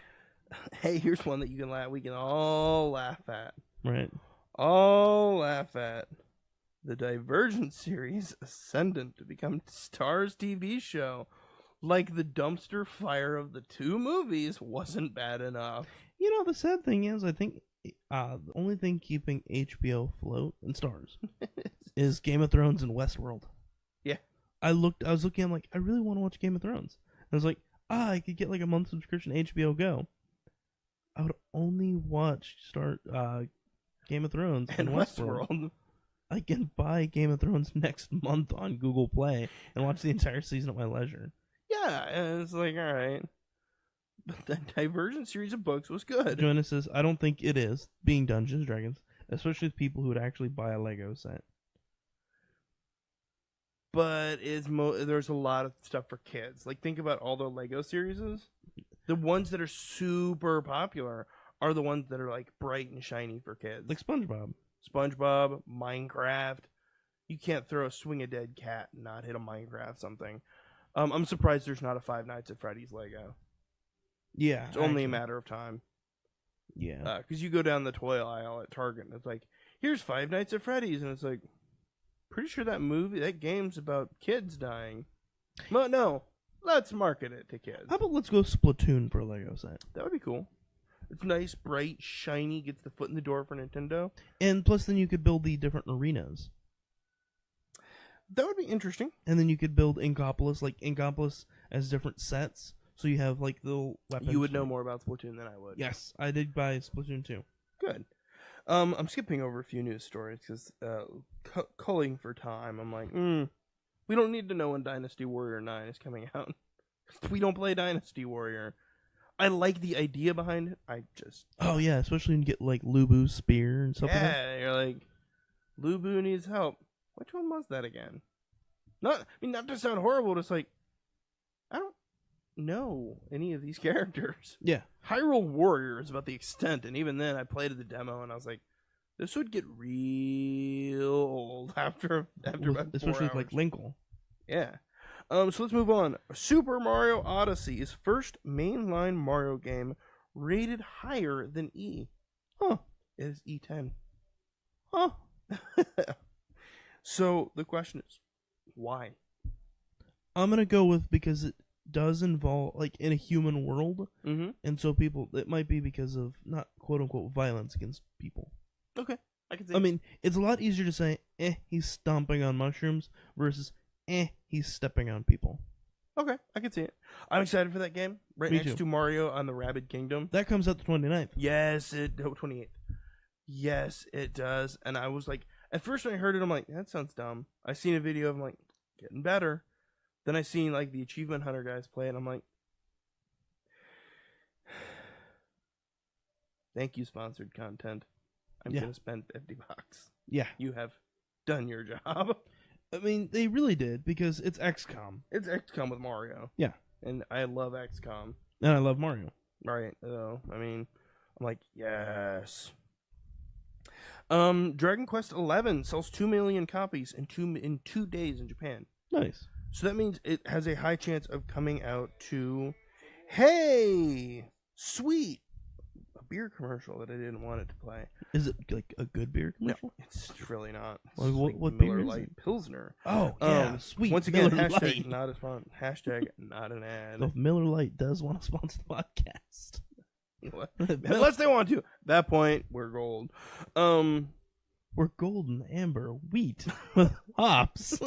Hey, here's one that we can all laugh at. Right. All laugh at. The Divergent series Ascendant to become Starz TV show. Like the dumpster fire of the two movies wasn't bad enough. You know, the sad thing is, I think the only thing keeping HBO afloat and Stars is Game of Thrones and Westworld. Yeah. I was looking, I'm like, I really want to watch Game of Thrones. I was like, I could get like a month subscription to HBO Go. I would only watch Game of Thrones And Westworld. Westworld. I can buy Game of Thrones next month on Google Play and watch the entire season at my leisure. Yeah, and it's like, all right. But the Divergent series of books was good. Joanna says, I don't think it is, being Dungeons and Dragons, especially with people who would actually buy a Lego set. But there's a lot of stuff for kids. Like, think about all the Lego series. The ones that are super popular are the ones that are, like, bright and shiny for kids. Like SpongeBob. SpongeBob, Minecraft. You can't throw a Swing a Dead Cat and not hit a Minecraft something. I'm surprised there's not a Five Nights at Freddy's Lego. Yeah. It's only a matter of time. Yeah. Because you go down the toy aisle at Target and it's like, here's Five Nights at Freddy's. And it's like, pretty sure that game's about kids dying. But no, let's market it to kids. How about let's go Splatoon for a Lego set? That would be cool. It's nice, bright, shiny, gets the foot in the door for Nintendo. And plus then you could build the different arenas. That would be interesting. And then you could build Inkopolis, like Inkopolis as different sets. So you have like the weapons. You would know more about Splatoon than I would. Yes, I did buy Splatoon 2. Good. I'm skipping over a few news stories because culling for time. I'm like, we don't need to know when Dynasty Warrior 9 is coming out. We don't play Dynasty Warrior. I like the idea behind it. I just... Oh, yeah, especially when you get like Lubu's spear and stuff like that. Yeah, you're like, Lubu needs help. Which one was that again? Not to sound horrible, just like, I don't know any of these characters. Yeah. Hyrule Warrior is about the extent, and even then I played the demo and I was like, this would get real old after about 4 especially hours. like Linkle. Yeah. So let's move on. Super Mario Odyssey is first mainline Mario game rated higher than E. Huh. It is E10. Huh. So the question is, why? I'm gonna go with because it does involve like in a human world, and so it might be because of not quote unquote violence against people. Okay, I can see. I mean, it's a lot easier to say, he's stomping on mushrooms versus, he's stepping on people. Okay, I can see it. I'm excited for that game. Right Me next too. to Mario on the Rabid Kingdom. That comes out the 29th. Yes, 28th. Yes, it does. And I was like, at first when I heard it, I'm like, that sounds dumb. I seen a video of, I'm like, getting better. Then I seen like the Achievement Hunter guys play it, and I'm like, thank you, sponsored content. I'm gonna spend $50. Yeah. You have done your job. I mean, they really did because it's XCOM. It's XCOM with Mario. Yeah. And I love XCOM. And I love Mario. Right. I mean, I'm like, yes. Dragon Quest 11 sells 2 million copies in 2 days in Japan. Nice. So that means it has a high chance of coming out to, hey, sweet, a beer commercial that I didn't want it to play. Is it like a good beer commercial? No, it's really not. It's Like, what Miller beer is Lite it? Pilsner. Oh, yeah, sweet. Once again, Miller hashtag Lite. not a sponsor. Hashtag not an ad. So if Miller Lite does want to sponsor the podcast, Unless they want to. At that point, we're gold. we're golden amber wheat with hops.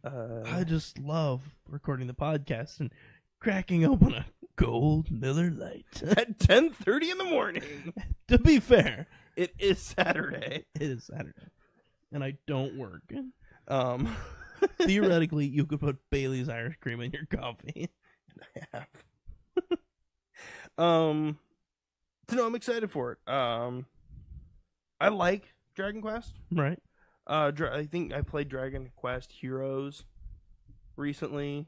I just love recording the podcast and cracking open a gold Miller Lite at 10:30 in the morning. To be fair, it is Saturday. It is Saturday, and I don't work. Um, Theoretically, you could put Bailey's Irish Cream in your coffee. I have. So no, I'm excited for it. I like Dragon Quest. Right. I think I played Dragon Quest Heroes recently.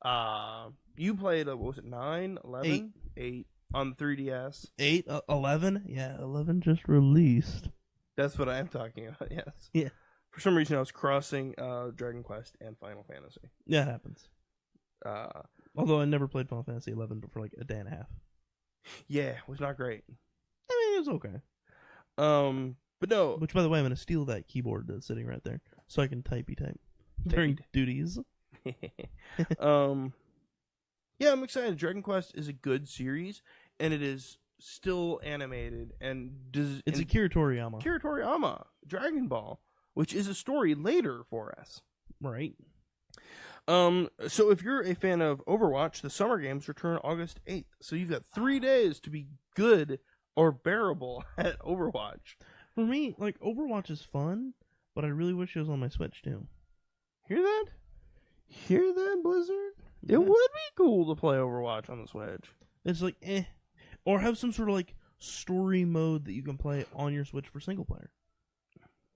You played, what was it, 9, 11? 8 on 3DS. 8, 11? Yeah, 11 just released. That's what I am talking about, yes. Yeah. For some reason, I was crossing Dragon Quest and Final Fantasy. Yeah, it happens. Although I never played Final Fantasy 11 but for like a day and a half. Yeah, it was not great. I mean, it was okay. But no. Which, by the way, I'm going to steal that keyboard that's sitting right there so I can typey type during duties. Yeah, I'm excited. Dragon Quest is a good series, and it is still animated. And it's Akira Toriyama. Akira Toriyama, Dragon Ball, which is a story later for us. Right. So if you're a fan of Overwatch, the summer games return August 8th. So you've got 3 days to be good or bearable at Overwatch. For me, like, Overwatch is fun, but I really wish it was on my Switch, too. Hear that? Hear that, Blizzard? Yeah. It would be cool to play Overwatch on the Switch. It's like, eh. Or have some sort of, like, story mode that you can play on your Switch for single player.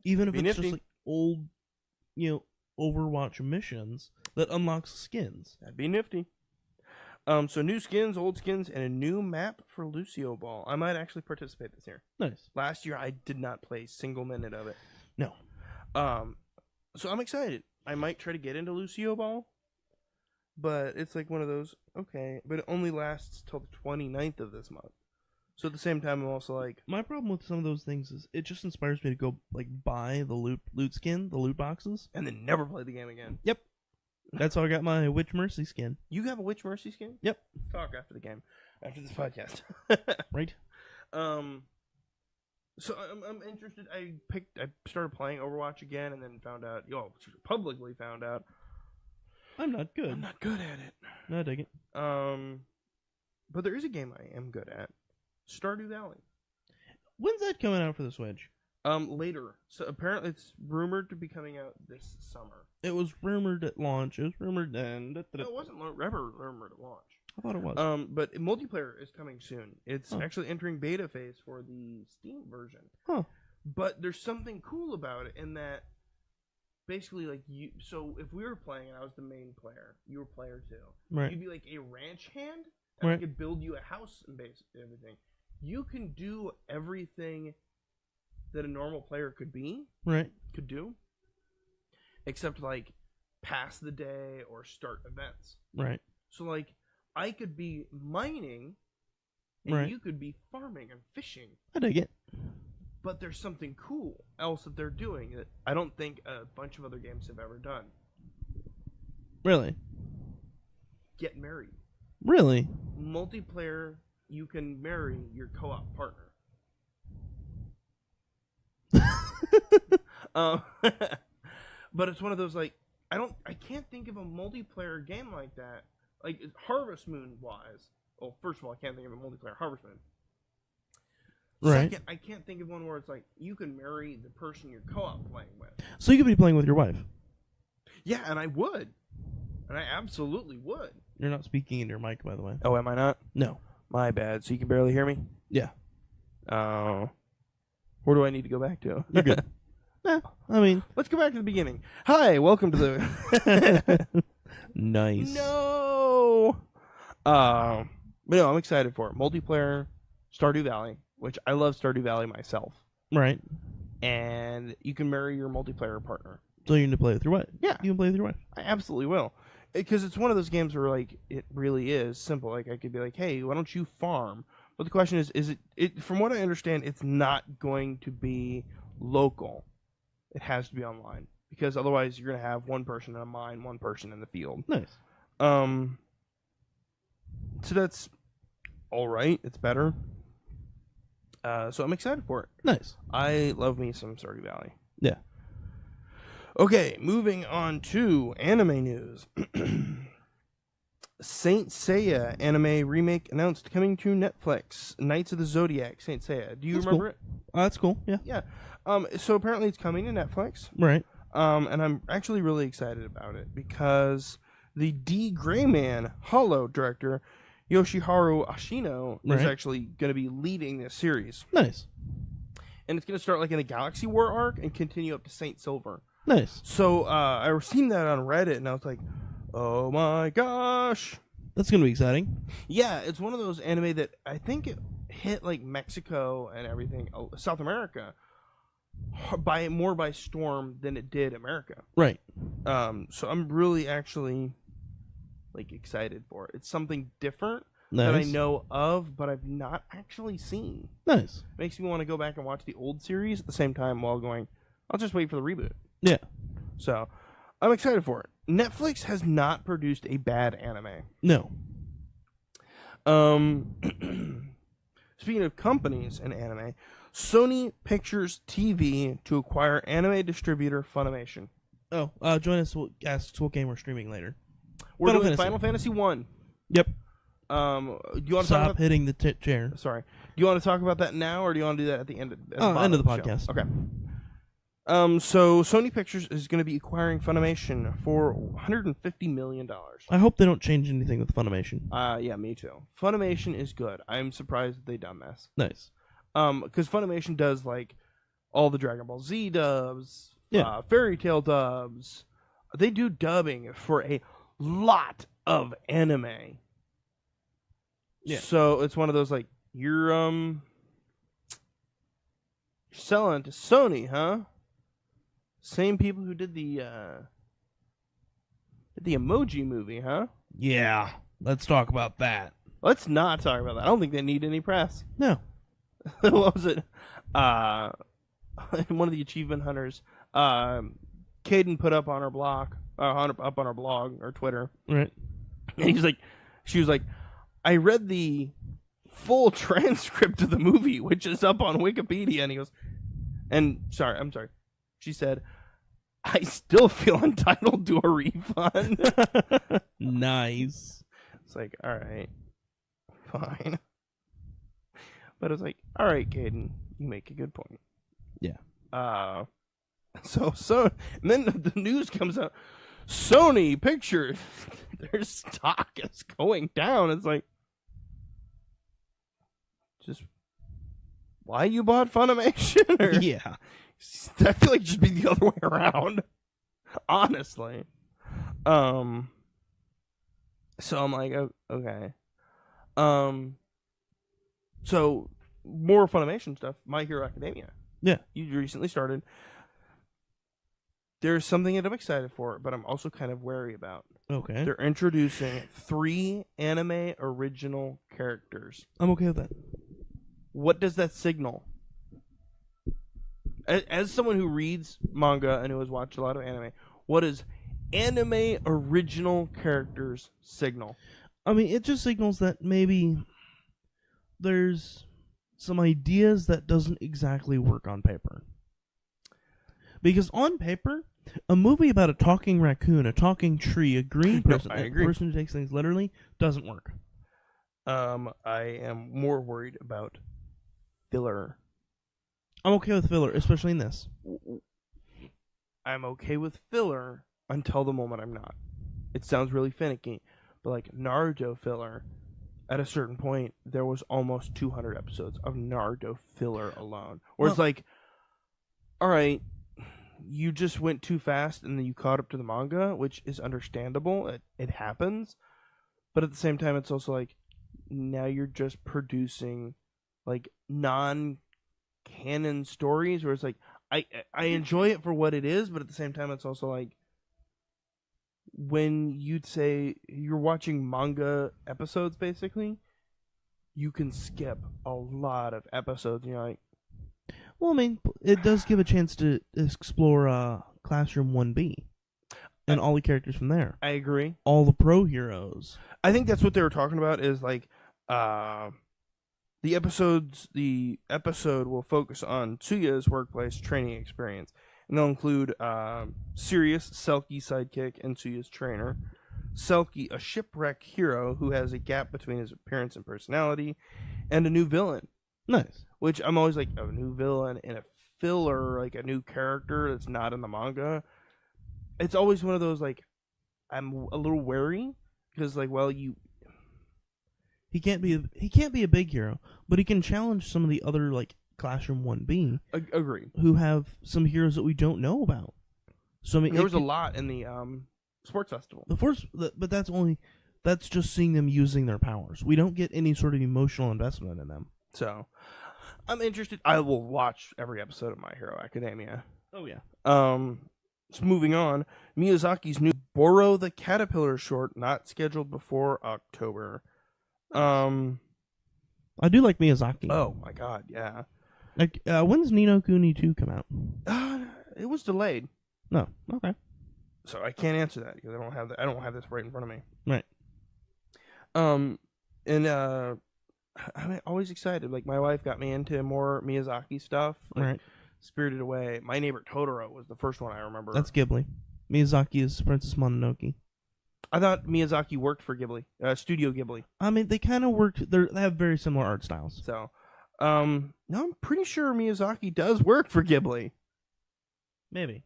Even if it's nifty. just, like, old, Overwatch missions that unlocks skins. That'd be nifty. So new skins, old skins, and a new map for Lucio Ball. I might actually participate this year. Nice. Last year I did not play a single minute of it. No. So I'm excited. I might try to get into Lucio Ball, but it's like one of those, okay, but it only lasts till the 29th of this month. So at the same time, I'm also like... My problem with some of those things is it just inspires me to go, like, buy the loot skin, the loot boxes. And then never play the game again. Yep. That's how I got my Witch Mercy skin. You have a Witch Mercy skin? Yep. Talk after the game. After this podcast. Right. So I'm interested. I started playing Overwatch again and then publicly found out I'm not good. I'm not good at it. No, I dig it. But there is a game I am good at. Stardew Valley. When's that coming out for the Switch? Later. So apparently it's rumored to be coming out this summer. It was rumored at launch. It was rumored then. No, it wasn't ever rumored at launch. I thought it was. But multiplayer is coming soon. It's actually entering beta phase for the Steam version. Huh. But there's something cool about it in that basically, like, so if we were playing and I was the main player, you were player 2. Right. You'd be like a ranch hand, and right. I could build you a house and everything. You can do everything that a normal player could do, except like pass the day or start events. Right. So like I could be mining and right. you could be farming and fishing. I dig it. But there's something cool else that they're doing that I don't think a bunch of other games have ever done. Really? Get married. Really? Multiplayer, you can marry your co-op partner. But it's one of those, like, I can't think of a multiplayer game like that. Like, Harvest Moon wise. Well, first of all, I can't think of a multiplayer Harvest Moon. Right. Second, I can't think of one where it's like you can marry the person you're co-op playing with. So you could be playing with your wife. Yeah, and I would. And I absolutely would. You're not speaking in your mic, by the way. Oh, am I not? No. My bad. So you can barely hear me? Yeah. Oh. Where do I need to go back to? You're good. I mean, let's go back to the beginning. Hi, welcome to the... Nice. No! But no, I'm excited for it. Multiplayer, Stardew Valley, which I love Stardew Valley myself, Right. and you can marry your multiplayer partner. So you need to play with your wife. Yeah. You can play with your wife. I absolutely will. Because it's one of those games where, like, it really is simple. Like, I could be like, hey, why don't you farm? But the question is it from what I understand, it's not going to be local. It has to be online. Because otherwise you're going to have one person in a mine, one person in the field. Nice. So that's all right. It's better. So I'm excited for it. Nice. I love me some Stardew Valley. Yeah. Okay, moving on to anime news. Saint Seiya anime remake announced coming to Netflix. Knights of the Zodiac, Saint Seiya. Do you remember it? That's cool. Yeah. Yeah. So apparently it's coming to Netflix. Right. And I'm actually really excited about it because the D. Gray Man Hollow director Yoshiharu Ashino is actually going to be leading this series. Nice. And it's going to start like in the Galaxy War arc and continue up to Saint Silver. Nice. So I seen that on Reddit and I was like, oh my gosh. That's going to be exciting. Yeah, it's one of those anime that I think it hit like Mexico and everything, South America, by storm than it did America. Right. So I'm really actually like excited for it. It's something different Nice. that I know of, but I've not actually seen. Nice. Makes me want to go back and watch the old series at the same time while going, I'll just wait for the reboot. Yeah. So I'm excited for it. Netflix has not produced a bad anime. No. Speaking of companies and anime, Sony Pictures TV to acquire anime distributor Funimation. Oh, join us. We'll ask what game we're streaming later. We're doing Final Fantasy 1. Yep. Do you want to Stop hitting the chair? Sorry. Do you want to talk about that now, or do you want to do that at the end of end of the podcast? Okay. So Sony Pictures is going to be acquiring Funimation for $150 million. I hope they don't change anything with Funimation. Yeah, me too. Funimation is good. I'm surprised that they done this. Nice. Because Funimation does like all the Dragon Ball Z dubs, Yeah. Fairy Tail dubs. They do dubbing for a lot of anime. Yeah. So it's one of those like you're selling to Sony, huh? Same people who did the Emoji Movie, huh? Yeah. Let's talk about that. Let's not talk about that. I don't think they need any press. No. What was it? One of the achievement hunters, Caden put up on her blog, up on her blog or Twitter, Right. and she was like, I read the full transcript of the movie, which is up on Wikipedia, and he goes, I'm sorry. She said, I still feel entitled to a refund. Nice. It's like, all right, fine. But it's like, all right, Caden, you make a good point. Yeah. So and then the news comes out. Sony Pictures, their stock is going down. It's like, just why you bought Funimation? Or, Yeah. I feel like it should be the other way around. Honestly. So I'm like, okay. So more Funimation stuff. My Hero Academia. Yeah. You recently started. There's something that I'm excited for, but I'm also kind of wary about. Okay. They're introducing 3 anime original characters. I'm okay with that. What does that signal? As someone who reads manga and who has watched a lot of anime, what does anime original characters signal? I mean, it just signals that maybe there's some ideas that doesn't exactly work on paper. Because on paper, a movie about a talking raccoon, a talking tree, a green person, I a agree. person who takes things literally, doesn't work. I am more worried about filler. I'm okay with filler, especially in this. I'm okay with filler until the moment I'm not. It sounds really finicky, but like Naruto filler, at a certain point, there was almost 200 episodes of Naruto filler alone. Where it's like, all right, you just went too fast and then you caught up to the manga, which is understandable. It happens. But at the same time, it's also like, now you're just producing like non-canon stories where it's like I enjoy it for what it is, but at the same time it's also like when you'd say you're watching manga episodes, basically, you can skip a lot of episodes and you're like, Well, I mean, it does give a chance to explore Classroom 1B and all the characters from there. I agree. All the pro heroes. I think that's what they were talking about is like the episode will focus on Tsuya's workplace training experience. And they'll include Sirius, Selkie sidekick, and Tsuya's trainer. Selkie, a shipwreck hero who has a gap between his appearance and personality, and a new villain. Nice. Which I'm always like, a new villain in a filler, like a new character that's not in the manga. It's always one of those, like, I'm a little wary, because, like, well, he can't be a big hero, but he can challenge some of the other, like, Classroom 1B. Agreed. Who have some heroes that we don't know about. So I mean, there was a lot in the sports festival. But that's just seeing them using their powers. We don't get any sort of emotional investment in them. So, I'm interested. I will watch every episode of My Hero Academia. Oh yeah. So moving on, Miyazaki's new Boro the Caterpillar short, not scheduled before October. I do like Miyazaki. Oh my god, yeah. Like, when's Ni no Kuni 2 come out? It was delayed. No, okay. So I can't answer that because I don't have this right in front of me. Right. And I'm always excited. Like, my wife got me into more Miyazaki stuff. Like, right. Spirited Away. My Neighbor Totoro was the first one I remember. That's Ghibli. Miyazaki is Princess Mononoke. I thought Miyazaki worked for Ghibli, Studio Ghibli. I mean, they kind of worked. They have very similar art styles. So, no, I'm pretty sure Miyazaki does work for Ghibli. Maybe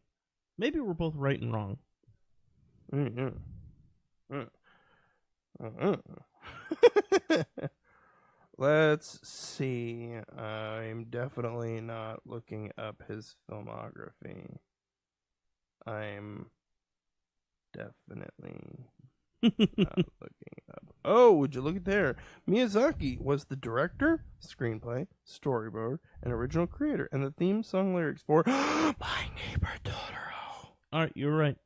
we're both right and wrong. Let's see. I'm definitely not looking up his filmography. I'm definitely not looking up. Oh, would you look at there? Miyazaki was the director, screenplay, storyboard, and original creator, and the theme song lyrics for My Neighbor Totoro. All right, you're right.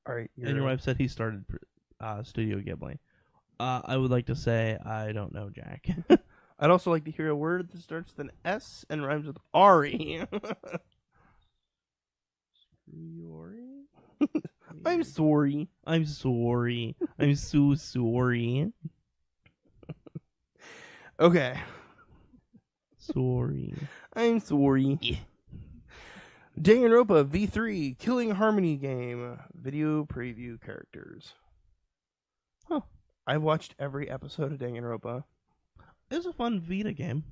All right, and your wife said he started Studio Ghibli. I would like to say I don't know, Jack. I'd also like to hear a word that starts with an S and rhymes with Ari. I'm sorry. I'm sorry. I'm so sorry. Okay. Sorry. I'm sorry. Yeah. Danganronpa V3 Killing Harmony game video preview characters. Huh. I've watched every episode of Danganronpa. It was a fun Vita game.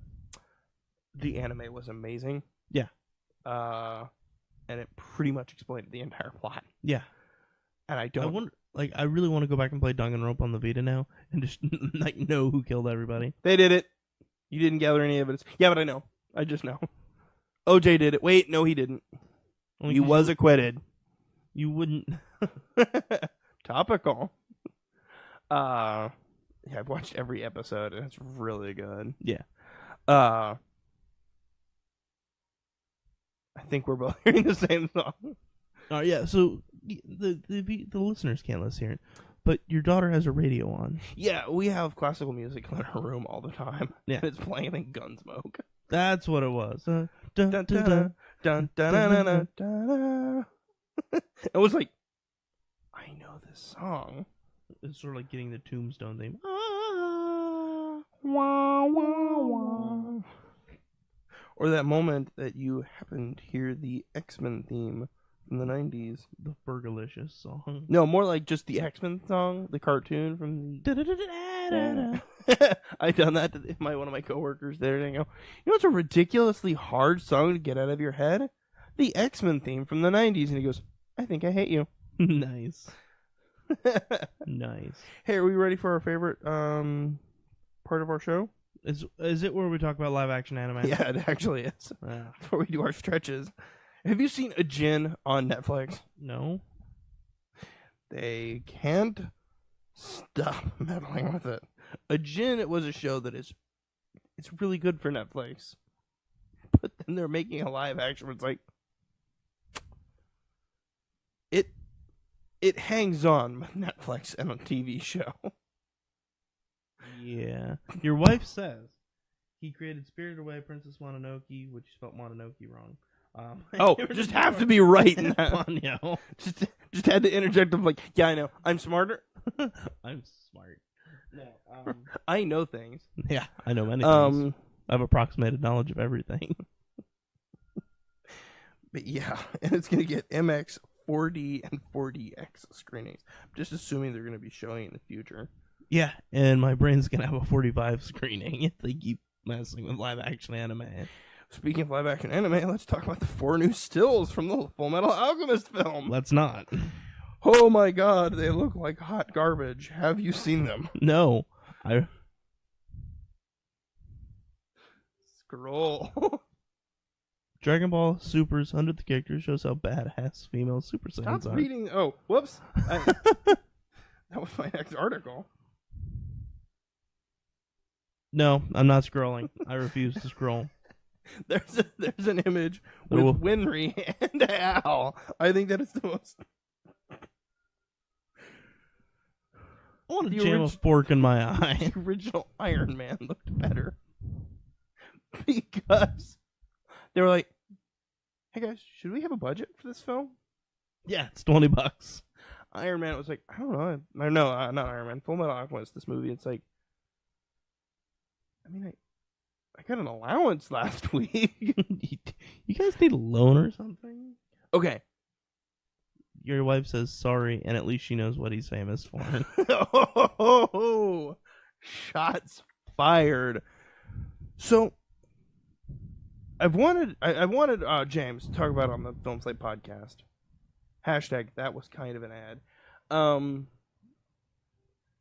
The anime was amazing. Yeah. And it pretty much explained the entire plot. Yeah. And I really want to go back and play Danganronpa on the Vita now and just like know who killed everybody. They did it. You didn't gather any evidence. Yeah, but I know. I just know. OJ did it. Wait, no, he didn't. He was acquitted. You wouldn't. Topical. Yeah, I've watched every episode and it's really good. Yeah. I think we're both hearing the same song. Yeah. So the listeners can't listen here, but your daughter has a radio on. Yeah, we have classical music in our room all the time. Yeah, and it's playing in Gunsmoke. That's what it was. Dun, dun, dun, dun, dun, dun, dun. It was like, I know this song. It's sort of like getting the Tombstone theme. Wah, wah, wah. Or that moment that you happen to hear the X-Men theme from the 90s. The Fergalicious song. No, more like just the X-Men song, the cartoon from the... I done that to one of my coworkers there, and I go, you know it's a ridiculously hard song to get out of your head? The X-Men theme from the 90s. And he goes, I think I hate you. Nice. Nice. Hey, are we ready for our favorite part of our show? Is it where we talk about live action anime? Yeah, it actually is. That's where we do our stretches. Have you seen A Djinn on Netflix? No. They can't stop meddling with it. A Djinn was a show that it's really good for Netflix. But then they're making a live action where it's like it hangs on with Netflix and a TV show. Yeah. Your wife says he created Spirited Away, Princess Mononoke, which spelled Mononoke wrong. Oh, just have to be right in that. Ponyo. Just had to interject. I'm like, yeah, I know. I'm smarter. I'm smart. No, I know things. yeah, I know many things. I have approximated knowledge of everything. But yeah, and it's going to get MX 4D and 4DX screenings. I'm just assuming they're going to be showing in the future. Yeah, and my brain's going to have a 45 screening if they keep messing with live action anime. Speaking of live action anime, let's talk about the 4 new stills from the Full Metal Alchemist film. Let's not. Oh my god, they look like hot garbage. Have you seen them? No. Scroll. Dragon Ball Super's 100th character shows how badass female Super Saiyans Stop are. reading. Oh, whoops. That was my next article. No, I'm not scrolling. I refuse to scroll. There's an image with Winry and Al. I think that is the most. I want to jam a fork in my eye. The original Iron Man looked better because they were like, "Hey guys, should we have a budget for this film?" Yeah, it's $20. Iron Man was like, "I don't know." No, not Iron Man. Full Metal Alchemist. This movie. It's like, I mean, I got an allowance last week. You guys need a loan or something? Okay. Your wife says sorry, and at least she knows what he's famous for. Oh, shots fired. So, I wanted James to talk about it on the Film Slate podcast. Hashtag that was kind of an ad.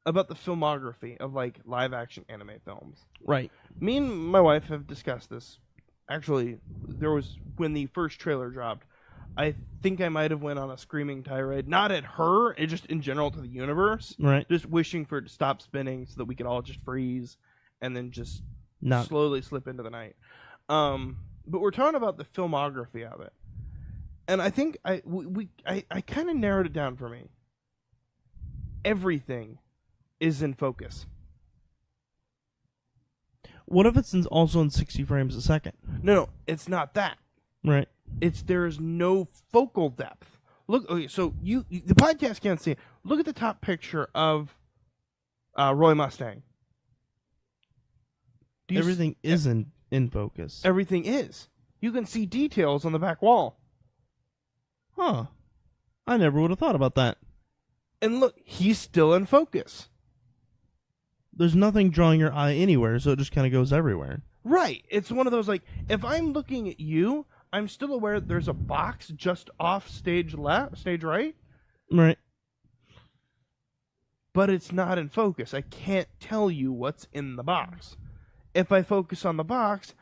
About the filmography of like live action anime films. Right. Me and my wife have discussed this. Actually, there was when the first trailer dropped. I think I might have went on a screaming tirade, not at her, it just in general to the universe. Right. Just wishing for it to stop spinning so that we could all just freeze and then just slowly slip into the night. But we're talking about the filmography of it, and I think I kind of narrowed it down for me. Everything is in focus. What if it's also in 60 frames a second? No, it's not that. Right. There is no focal depth. Look, okay, so you the podcast can't see it. Look at the top picture of Roy Mustang. Everything isn't in focus. Everything is. You can see details on the back wall. Huh. I never would have thought about that. And look, he's still in focus. There's nothing drawing your eye anywhere, so it just kind of goes everywhere. Right. It's one of those, like, if I'm looking at you, I'm still aware that there's a box just off stage right. Right. But it's not in focus. I can't tell you what's in the box. If I focus on the box,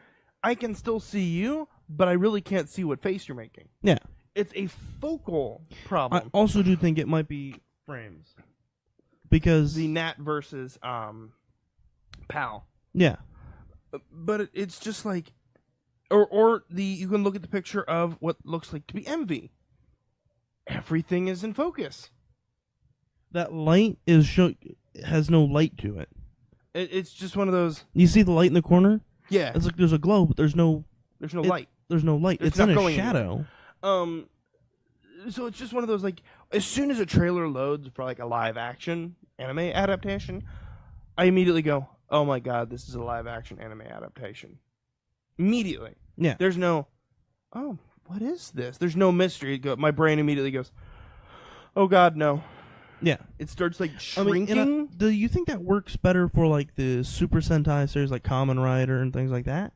I can still see you, but I really can't see what face you're making. Yeah. It's a focal problem. I also do think it might be frames. Because the Nat versus Pal. Yeah. But it's just like or you can look at the picture of what looks like to be Envy. Everything is in focus. That light has no light to it. It's just one of those. You see the light in the corner? Yeah. It's like there's a glow, but there's no light. There's no light. It's in a shadow. So it's just one of those, like, as soon as a trailer loads for like a live action anime adaptation, I immediately go, "Oh my god, this is a live action anime adaptation." Immediately. Yeah. There's no, "Oh, what is this?" There's no mystery. My brain immediately goes, "Oh god, no." Yeah. It starts like shrinking. Do you think that works better for like the Super Sentai series like Kamen Rider and things like that?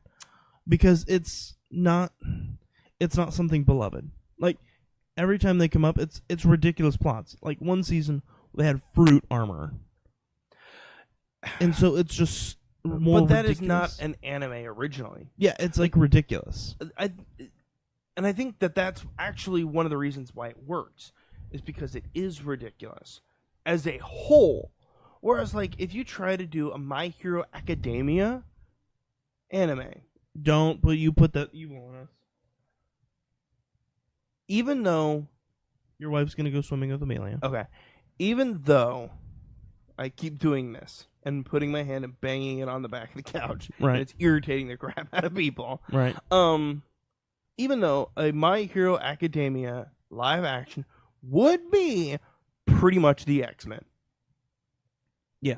Because it's not something beloved. Like every time they come up, it's ridiculous plots. Like one season they had fruit armor. And so it's just more But that ridiculous. is not an anime originally. Yeah, it's like ridiculous. And I think that's actually one of the reasons why it works, is because it is ridiculous. As a whole, Whereas, like, if you try to do a My Hero Academia anime, Don't put that evil on us. even though, Your wife's gonna go swimming with Amelia. okay, even though I keep doing this and putting my hand and banging it on the back of the couch, Right. and it's irritating the crap out of people. Right. Even though a My Hero Academia live action would be pretty much the X-Men. Yeah.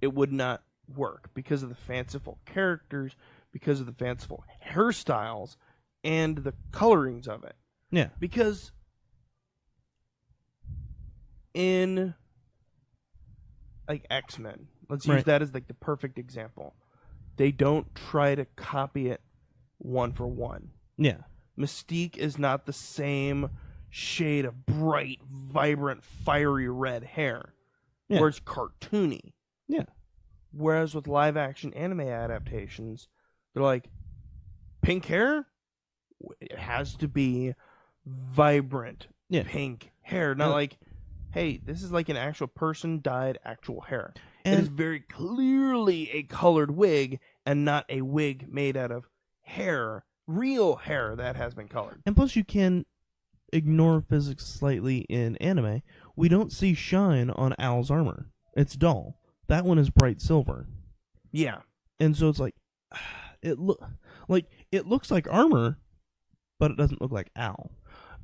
It would not work because of the fanciful characters, because of the fanciful hairstyles, and the colorings of it. Yeah. Because in like X-Men, let's use Right. that as like the perfect example. They don't try to copy it one for one. Yeah. Mystique is not the same shade of bright, vibrant, fiery red hair. Yeah. Where it's cartoony. Yeah. Whereas with live action anime adaptations, they're like, pink hair? It has to be vibrant pink hair. Not like, hey, this is like an actual person dyed actual hair. And it is very clearly a colored wig and not a wig made out of hair, real hair that has been colored. And plus, you can ignore physics slightly in anime. We don't see shine on Al's armor. It's dull. That one is bright silver. Yeah. And so it's like, it looks like armor, but it doesn't look like Al.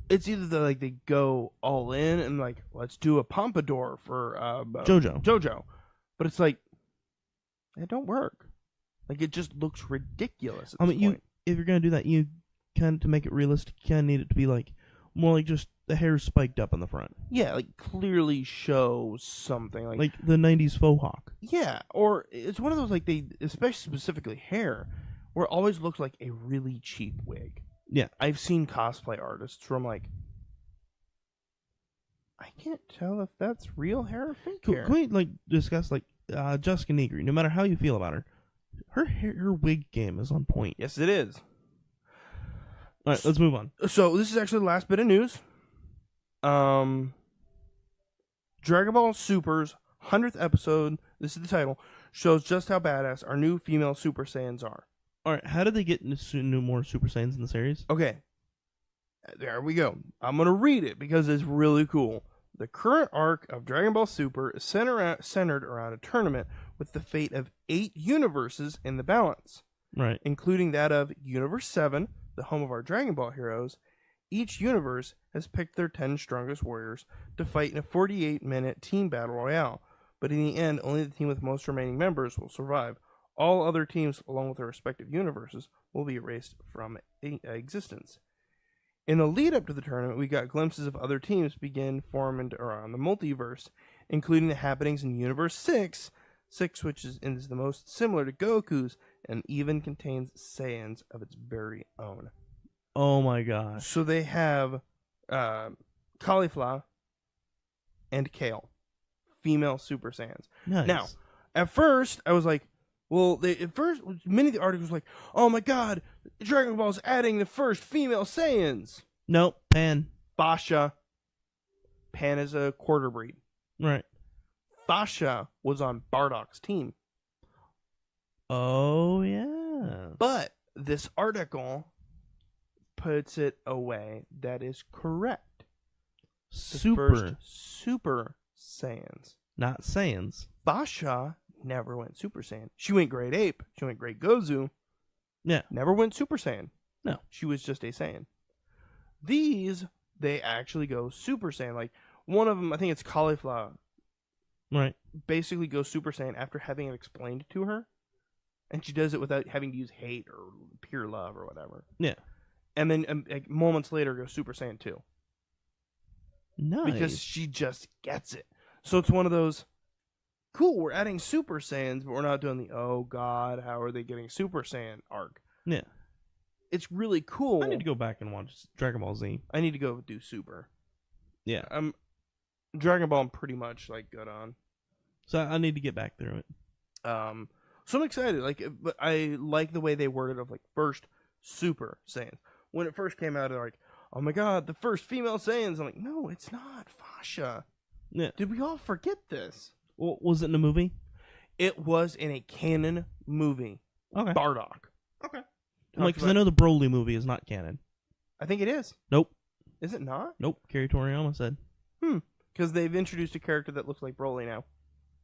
It's either they go all in and like, let's do a pompadour for JoJo, but it's like, it don't work. Like, it just looks ridiculous. At this point. If you're gonna do that, you to make it realistic, you kind of need it to be like more like just the hair spiked up in the front. Yeah, like clearly show something like the '90s faux hawk. Yeah, or it's one of those especially specifically hair, where it always looks like a really cheap wig. Yeah, I've seen cosplay artists where I'm like, I can't tell if that's real hair or fake hair. Can we discuss Jessica Negri? No matter how you feel about her wig game is on point. Yes, it is. All right, let's move on. So this is actually the last bit of news. Dragon Ball Super's 100th episode, this is the title, shows just how badass our new female Super Saiyans are. All right, how did they get into more Super Saiyans in the series? Okay, there we go. I'm going to read it because it's really cool. The current arc of Dragon Ball Super is centered around a tournament with the fate of 8 universes in the balance. Right. Including that of Universe 7, the home of our Dragon Ball heroes. Each universe has picked their 10 strongest warriors to fight in a 48-minute team battle royale, but in the end, only the team with most remaining members will survive. All other teams, along with their respective universes, will be erased from existence. In the lead-up to the tournament, we got glimpses of other teams begin forming around the multiverse, including the happenings in Universe 6, which is the most similar to Goku's, and even contains Saiyans of its very own. Oh my gosh. So they have Cauliflower and Kale, female Super Saiyans. Nice. Now, at first, I was like, many of the articles were like, oh my god, Dragon Ball's adding the first female Saiyans. Nope, Pan. Basha. Pan is a quarter breed. Right. Basha was on Bardock's team. Oh, yeah. But this article puts it away that is correct. The first Super Saiyans. Not Saiyans. Basha never went Super Saiyan. She went Great Ape. She went Great Gozu. Yeah. Never went Super Saiyan. No. She was just a Saiyan. These, they actually go Super Saiyan. Like, one of them, I think it's Cauliflower. Right. Basically goes Super Saiyan after having it explained to her. And she does it without having to use hate or pure love or whatever. Yeah. And then moments later goes Super Saiyan 2. Nice. Because she just gets it. So it's one of those, cool, we're adding Super Saiyans, but we're not doing the, oh god, how are they getting Super Saiyan arc. Yeah. It's really cool. I need to go back and watch Dragon Ball Z. I need to go do Super. Yeah. Dragon Ball I'm pretty much good on. So I need to get back through it. So I'm excited. But I like the way they worded of first Super Saiyans. When it first came out, they're like, oh my god, the first female Saiyans. I'm like, no, it's not Fasha. Yeah. Did we all forget this? Well, was it in a movie? It was in a canon movie. Okay. Bardock. Okay. Because I know the Broly movie is not canon. I think it is. Nope. Is it not? Nope. Kerry Toriyama said. Because they've introduced a character that looks like Broly now.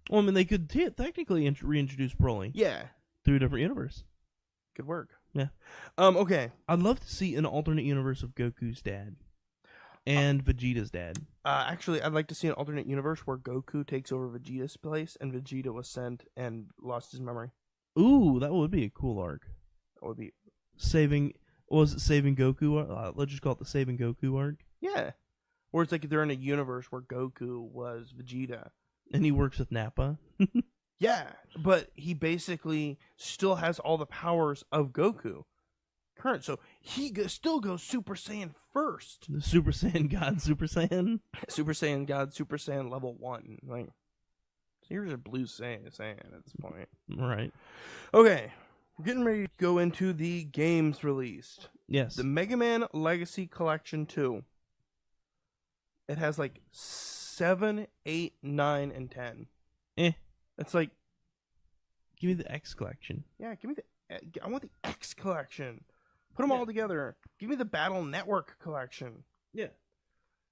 Well, I mean, they could technically reintroduce Broly. Yeah. Through a different universe. Good work. Yeah. Okay. I'd love to see an alternate universe of Goku's dad. And Vegeta's dad. Actually, I'd like to see an alternate universe where Goku takes over Vegeta's place and Vegeta was sent and lost his memory. Ooh, that would be a cool arc. That would be... Saving Goku? Let's just call it the Saving Goku arc. Yeah. Or it's like they're in a universe where Goku was Vegeta. And he works with Nappa. Yeah, but he basically still has all the powers of Goku. Current, so he still goes Super Saiyan first. The Super Saiyan God, Super Saiyan? Super Saiyan God, Super Saiyan level 1. Like, so you're just Blue Saiyan at this point. Right. Okay, we're getting ready to go into the games released. Yes. The Mega Man Legacy Collection 2. It has like 7, 8, 9, and 10. It's like... Give me the X collection. Yeah, give me the... I want the X collection. Put them all together. Give me the Battle Network collection. Yeah.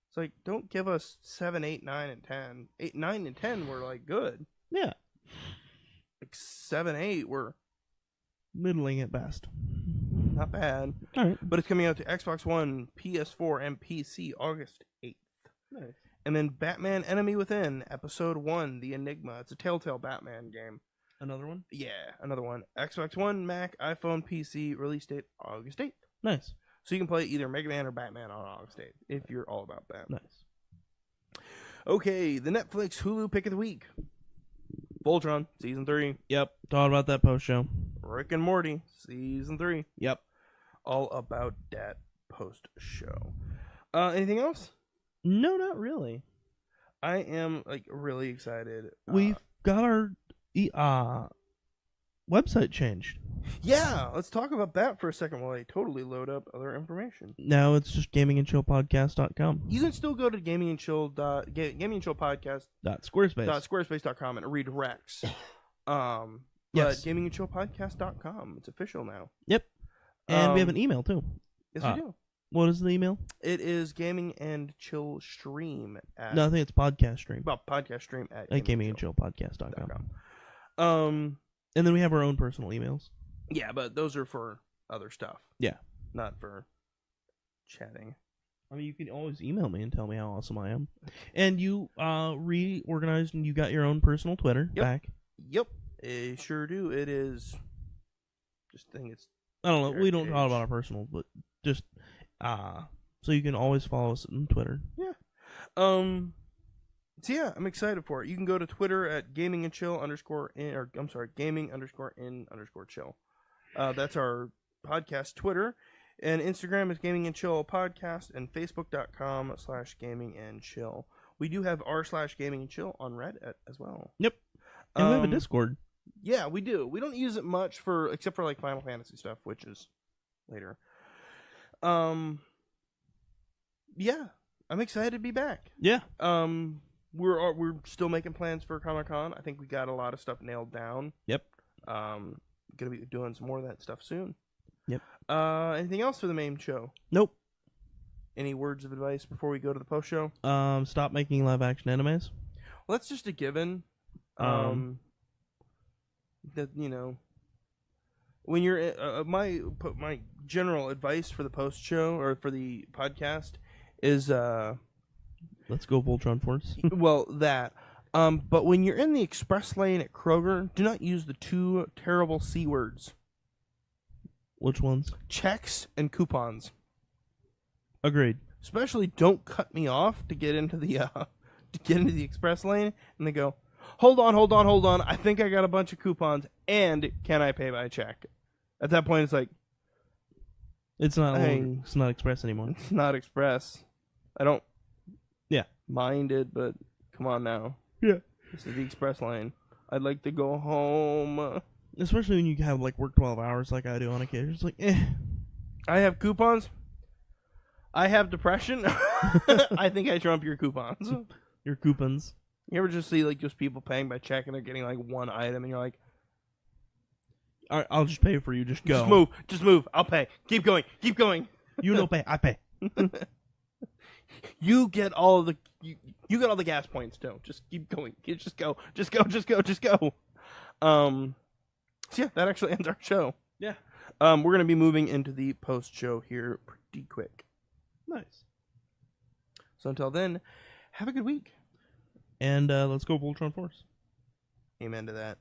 It's like, don't give us 7, 8, 9, and 10. 8, 9, and 10 were like good. Yeah. Like 7, 8 were... middling at best. Not bad. All right. But it's coming out to Xbox One, PS4, and PC August 8th. Nice. And then Batman Enemy Within, Episode 1, The Enigma. It's a Telltale Batman game. Another one? Yeah, another one. Xbox One, Mac, iPhone, PC, release date August 8th. Nice. So you can play either Mega Man or Batman on August 8th, if you're all about that. Nice. Okay, the Netflix Hulu Pick of the Week. Voltron, Season 3. Yep. Thought about that post show. Rick and Morty, Season 3. Yep. All about that post show. Anything else? No, not really. I am like really excited. We've got our website changed. Yeah, let's talk about that for a second while I totally load up other information. Now it's just gamingandchillpodcast.com. You can still go to gamingandchillpodcast.squarespace.com and it redirects. Yes. But gamingandchillpodcast.com. It's official now. Yep. And we have an email too. Yes, we do. What is the email? It is gaming and chill stream at... No, I think it's podcast stream. Well, podcast stream at gamingandchillpodcast.com. And then we have our own personal emails. Yeah, but those are for other stuff. Yeah. Not for chatting. I mean, you can always email me and tell me how awesome I am. And you reorganized and you got your own personal Twitter back. Yep. I sure do. It is... Just think it's... I don't know. We don't talk about our personal, but just... so you can always follow us on Twitter. Yeah. So yeah, I'm excited for it. You can go to Twitter at gaming and chill gaming _ chill. That's our podcast Twitter. And Instagram is gaming and chill podcast and facebook.com/gaming and chill. We do have r/gaming and chill on Reddit as well. Yep. And we have a Discord. Yeah, we do. We don't use it much except for like Final Fantasy stuff, which is later. Yeah, I'm excited to be back. Yeah. We're still making plans for Comic-Con. I think we got a lot of stuff nailed down. Yep. Gonna be doing some more of that stuff soon. Yep. Anything else for the main show? Nope. Any words of advice before we go to the post show? Stop making live action animes. Well, that's just a given. That when you're my general advice for the post show or for the podcast is let's go Voltron Force. well that but when you're in the express lane at Kroger, do not use the two terrible C words. Which ones? Checks and coupons. Agreed. Especially don't cut me off to get into the express lane and they go, hold on, I think I got a bunch of coupons and can I pay by check? At that point it's like, it's not it's not express anymore. It's not express. I don't mind it, but come on now. Yeah. This is the express lane. I'd like to go home. Especially when you have like work 12 hours like I do on occasion. It's like, I have coupons. I have depression. I think I trump your coupons. Your coupons. You ever just see like just people paying by check and they're getting like one item and you're like, All right, I'll just pay for you. Just go. just move. I'll pay. Keep going. You no pay. I pay. You get all of the you get all the gas points too. Just keep going. Just go. So yeah, that actually ends our show. Yeah. We're gonna be moving into the post show here pretty quick. Nice. So until then, have a good week. And let's go Voltron Force. Amen to that.